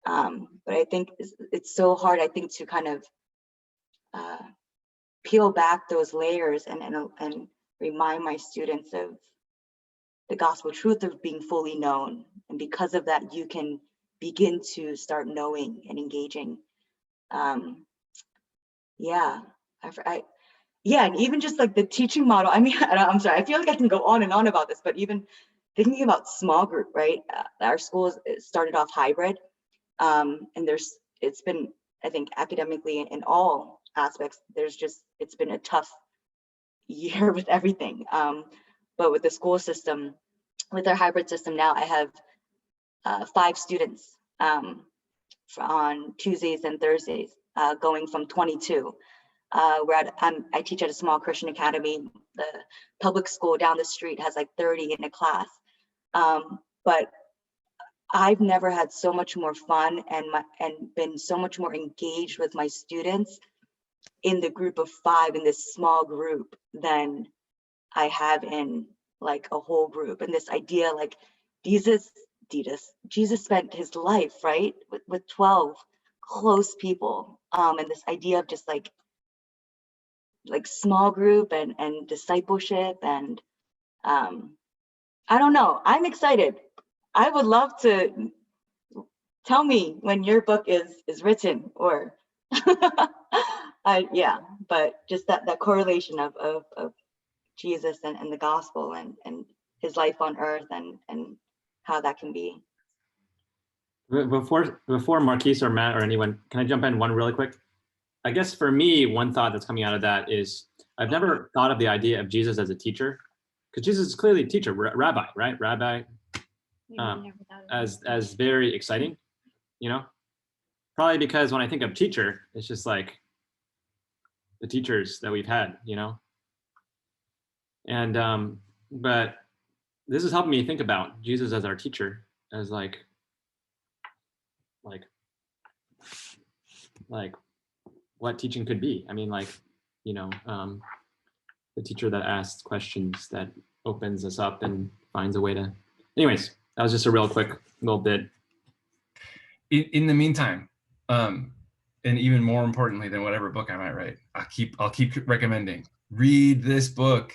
S4: But I think it's so hard, I think, to kind of peel back those layers and remind my students of the gospel truth of being fully known. And because of that, you can begin to start knowing and engaging. Yeah, and even just like the teaching model. I mean, I'm sorry, I feel like I can go on and on about this, but even thinking about small group, right? Our school started off hybrid, and it's been, I think, academically in all aspects, it's been a tough year with everything. But with the school system, with our hybrid system now, I have 5 students on Tuesdays and Thursdays, going from 22. I teach at a small Christian academy. The public school down the street has like 30 in a class. But I've never had so much more fun and been so much more engaged with my students in the group of 5 in this small group than I have in like a whole group. And this idea, like Jesus spent his life, right, with 12 close people, and this idea of just like small group and discipleship, and I don't know, I'm excited. I would love to, tell me when your book is written, or yeah, but just that correlation of Jesus and the gospel and his life on earth and how that can be.
S1: Before Marquise or Matt or anyone, can I jump in one really quick? I guess for me, one thought that's coming out of that is I've never thought of the idea of Jesus as a teacher, because Jesus is clearly a teacher, rabbi, right? Rabbi, as very exciting, you know. Probably because when I think of teacher, it's just like the teachers that we've had, you know? And, but this is helping me think about Jesus as our teacher, as like what teaching could be. I mean, like, you know, the teacher that asks questions, that opens us up and finds a way to, anyways, that was just a real quick little bit.
S2: In the meantime, and even more importantly than whatever book I might write, I'll keep recommending, read this book.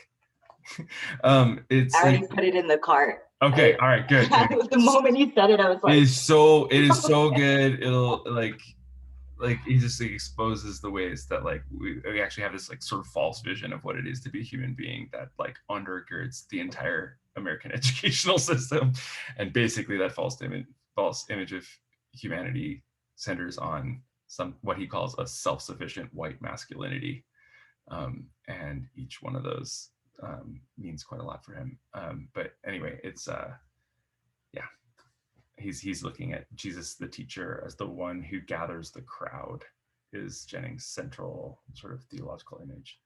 S2: It's
S4: I already
S2: like,
S4: put it in the cart.
S2: okay, all right, good.
S4: The moment you said it, I was like,
S2: it is so good. It'll like he just like exposes the ways that like we actually have this like sort of false vision of what it is to be a human being that like undergirds the entire American educational system, and basically that false image of humanity centers on what he calls a self-sufficient white masculinity, and each one of those means quite a lot for him. But anyway, it's yeah. He's looking at Jesus, the teacher, as the one who gathers the crowd, is Jennings' central sort of theological image,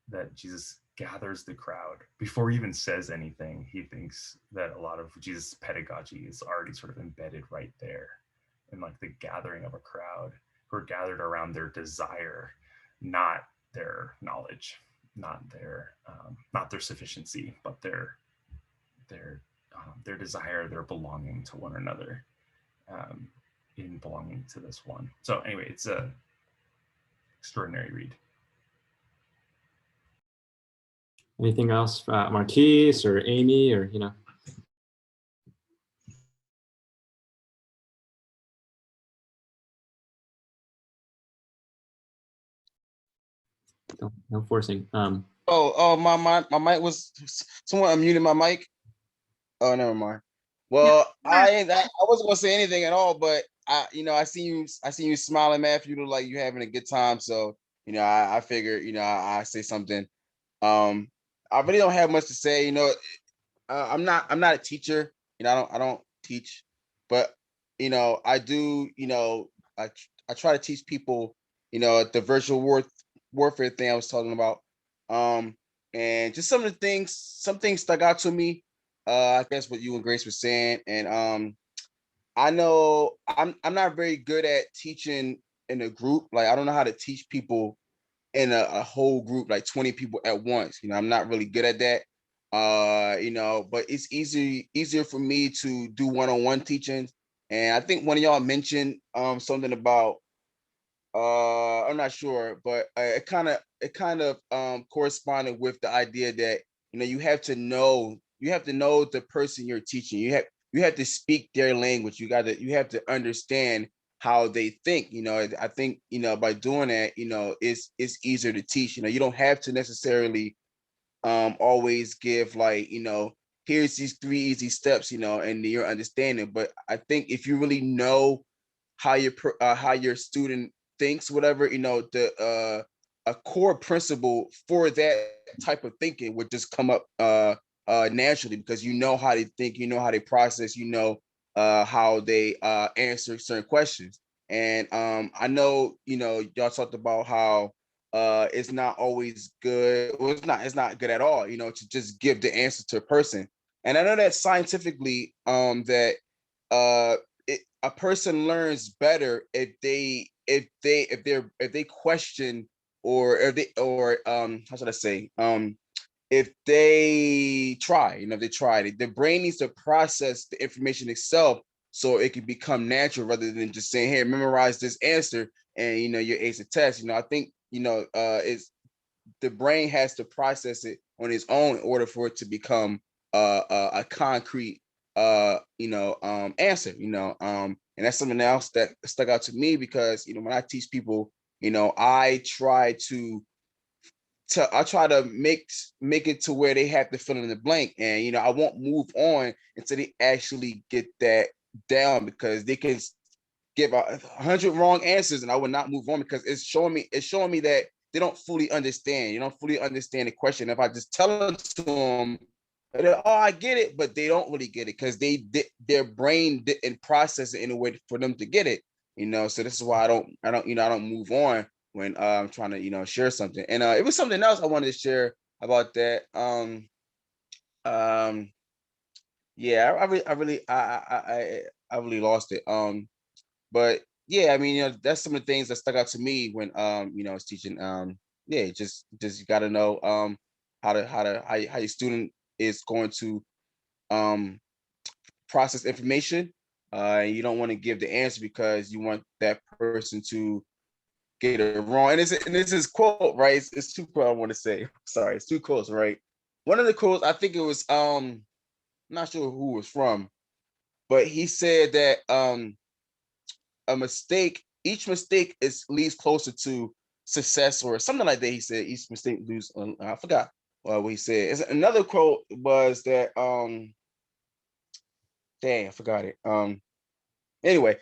S2: that Jesus gathers the crowd. Before he even says anything, he thinks that a lot of Jesus' pedagogy is already sort of embedded right there in like the gathering of a crowd who are gathered around their desire, not their knowledge, not their sufficiency, but their desire, their belonging to one another, in belonging to this one. So anyway, it's a extraordinary read.
S1: Anything else, Marquise or Amy, or, you know? No forcing.
S5: My mic was, someone unmuted my mic. Oh, never mind. Well, I wasn't gonna say anything at all, but I seen you smiling, Matthew, look like you having a good time. So, I figured, I say something. I really don't have much to say. I'm not a teacher. I don't teach, but I do. I try to teach people. The virtual warfare thing I was talking about. And just some things stuck out to me. I guess what you and Grace were saying, and I know I'm not very good at teaching in a group. Like, I don't know how to teach people in a whole group, like 20 people at once. I'm not really good at that. But it's easier for me to do one-on-one teachings. And I think one of y'all mentioned something about I'm not sure, but it kind of corresponded with the idea that you have to know the person you're teaching. You have to speak their language. You have to understand how they think. I think by doing that, it's easier to teach. You don't have to necessarily always give like here's these 3 easy steps, and your understanding. But I think if you really know how your student thinks, whatever, a core principle for that type of thinking would just come up naturally, because how they think, how they process, how they answer certain questions. And I know y'all talked about how it's not always good. Well, it's not good at all, to just give the answer to a person. And I know that scientifically, that a person learns better if they question, or how should I say, if they try. If they try, the brain needs to process the information itself so it can become natural, rather than just saying, hey, memorize this answer and you ace the test. I think it's the brain has to process it on its own in order for it to become a concrete answer. And that's something else that stuck out to me, because when I teach people, I try to make it to where they have to fill in the blank, and I won't move on until they actually get that down, because they can give 100 wrong answers and I would not move on, because it's showing me that they don't fully understand. You don't fully understand the question. If I just tell it to them, oh, I get it, but they don't really get it, because their brain didn't process it in a way for them to get it. So this is why I don't move on when I'm trying to, share something. And it was something else I wanted to share about that. Yeah, I really lost it. But yeah, I mean, that's some of the things that stuck out to me when I was teaching. Yeah, just you got to know how your student is going to process information. You don't want to give the answer because you want that person to get it wrong. And this is quote, right? It's two quotes I want to say. Sorry, it's two quotes, right? One of the quotes, I think it was I'm not sure who it was from, but he said that each mistake leads closer to success or something like that. He said each mistake leads. I forgot what he said. Another quote was that dang, I forgot it. Anyway,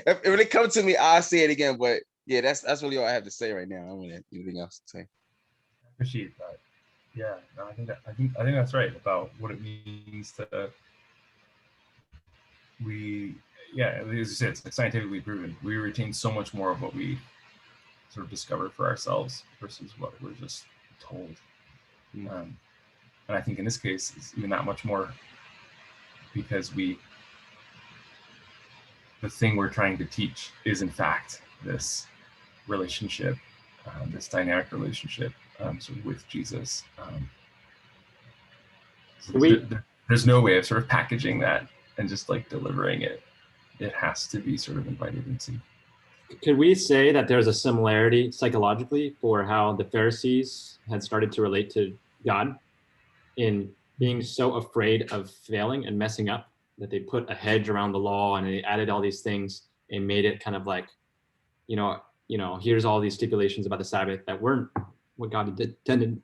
S5: when it comes to me, I'll say it again. But yeah, that's really all I have to say right now. I don't have anything else to say.
S2: I appreciate that. Yeah, no, I think that's right about what it means to as you said, it's scientifically proven. We retain so much more of what we sort of discover for ourselves versus what we're just told. And I think in this case, it's even that much more because the thing we're trying to teach is in fact this relationship, this dynamic relationship sort of with Jesus. There's no way of sort of packaging that and just like delivering it. It has to be sort of invited into.
S1: Could we say that there's a similarity psychologically for how the Pharisees had started to relate to God in being so afraid of failing and messing up that they put a hedge around the law and they added all these things and made it kind of like, here's all these stipulations about the Sabbath that weren't what God intended,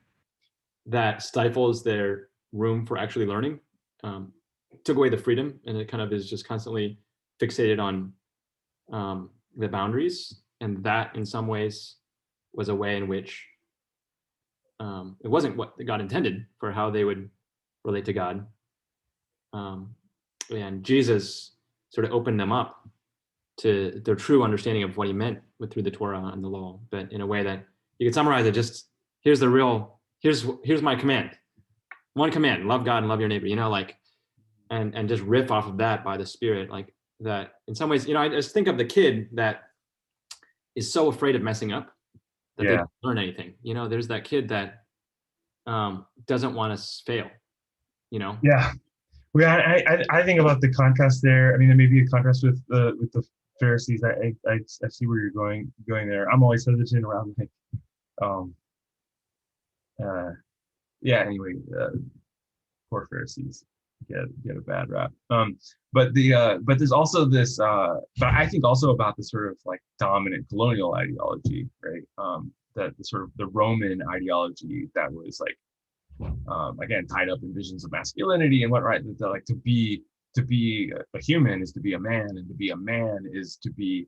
S1: that stifles their room for actually learning, took away the freedom, and it kind of is just constantly fixated on the boundaries. And that in some ways was a way in which it wasn't what God intended for how they would relate to God. And Jesus sort of opened them up to their true understanding of what he meant through the Torah and the law, but in a way that you could summarize it just, here's my command. One command, love God and love your neighbor, and just riff off of that by the Spirit, like that. In some ways, I just think of the kid that is so afraid of messing up that they don't learn anything. There's that kid that doesn't want to fail.
S2: Yeah. Well, I think about the contrast there. I mean, there may be a contrast with the Pharisees. I see where you're going there. I'm always hesitant around anyway, poor Pharisees get a bad rap. But there's also this. But I think also about the sort of like dominant colonial ideology, right? That the sort of the Roman ideology that was like, again, tied up in visions of masculinity and whatnot. That like to be a human is to be a man, and to be a man is to be,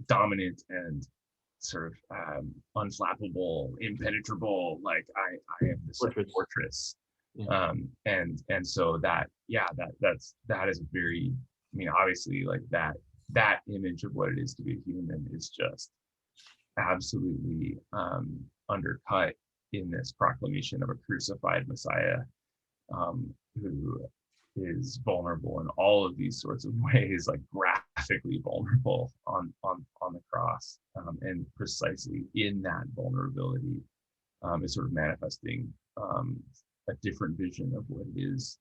S2: dominant and sort of unflappable, impenetrable. Like I am this fortress. Yeah. And so that is very, I mean, obviously like that image of what it is to be a human is just absolutely undercut in this proclamation of a crucified Messiah, who is vulnerable in all of these sorts of ways, like graphically vulnerable on the cross, and precisely in that vulnerability is sort of manifesting a different vision of what it is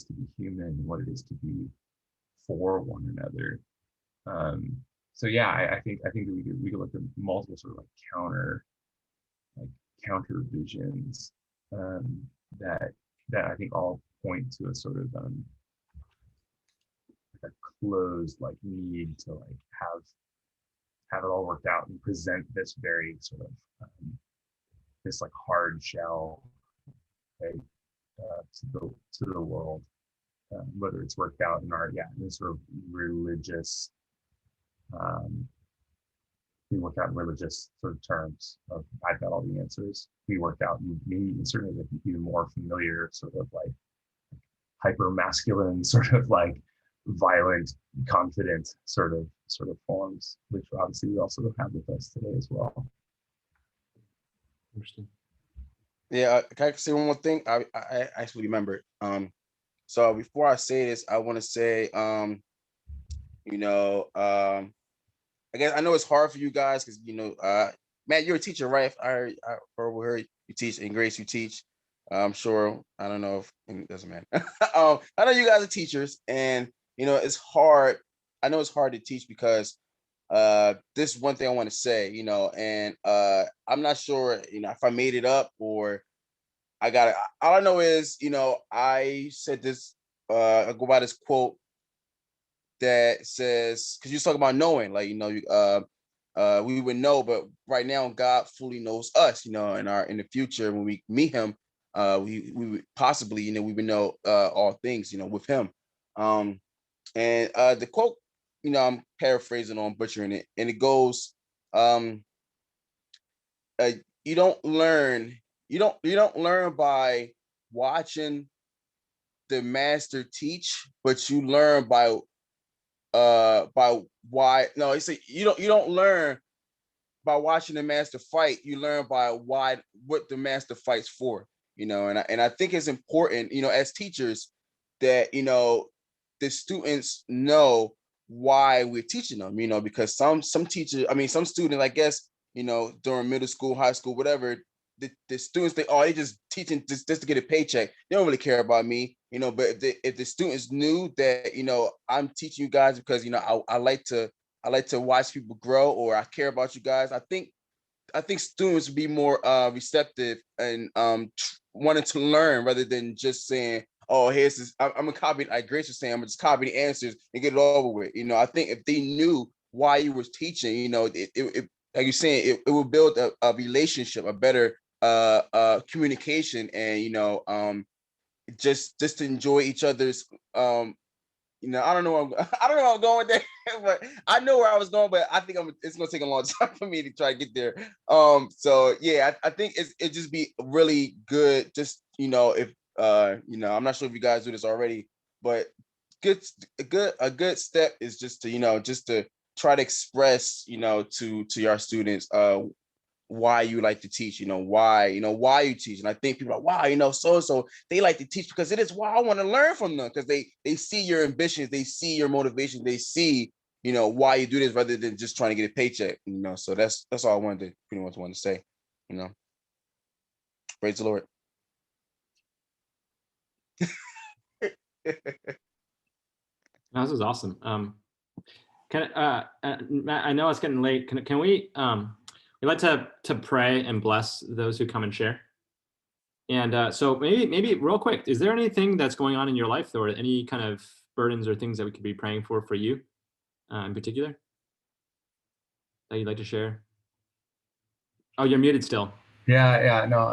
S2: to be human, what it is to be for one another. So yeah, I think we could look at multiple sort of like counter visions that I think all point to a sort of a closed like need to like have it all worked out and present this very sort of this like hard shell, right, to the world, whether it's worked out in our in this sort of religious. We work out in religious sort of terms of I've got all the answers. We work out maybe certainly the even more familiar sort of like hyper masculine sort of like violent, confident sort of forms, which obviously we also have with us today as well.
S1: Interesting.
S5: Yeah, can I say one more thing? I actually remembered. So before I say this, I want to say, I guess I know it's hard for you guys because Matt, you're a teacher, right? I heard you teach, and Grace, you teach. I'm sure. I don't know if it doesn't matter. I know you guys are teachers, and it's hard. I know it's hard to teach because this is one thing I want to say, and I'm not sure, if I made it up or I got it. All I know is, I said this. I go by this quote that says, because you talk about knowing, like we would know, but right now God fully knows us. In the future when we meet Him, we would possibly, we would know all things, with Him. And the quote, I'm paraphrasing or I'm butchering it, and it goes, you don't learn by watching the master teach, but you learn by why. No, you don't learn by watching the master fight. You learn by what the master fights for. And I think it's important, as teachers, that the students know why we're teaching them, because some teachers, some students, I guess, during middle school, high school, whatever, the students, they just teaching just to get a paycheck. They don't really care about me, but if the students knew that, I'm teaching you guys because, I like to watch people grow, or I care about you guys, I think students would be more receptive and wanting to learn rather than just saying, oh, here's this. I'm a copy, like Grace was saying, I'm just copying the answers and get it over with. I think if they knew why you was teaching, it like you're saying, it will build a relationship, a better communication, and just to enjoy each other's I don't know I don't know where I'm going with that, but I know where I was going, but I think it's gonna take a long time for me to try to get there. So yeah, I think it just be really good, just if I'm not sure if you guys do this already, but a good step is just to try to express to your students why you like to teach, why you teach. And I think people are like, wow, so they like to teach because it is why I want to learn from them, because they see your ambitions, they see your motivation, they see why you do this rather than just trying to get a paycheck. So that's all I wanted to say. Praise the Lord.
S1: No, this is awesome. Matt, I know it's getting late. Can we we'd like to pray and bless those who come and share. And so maybe real quick, is there anything that's going on in your life, or any kind of burdens or things that we could be praying for you in particular that you'd like to share? Oh, you're muted still.
S2: Yeah, no.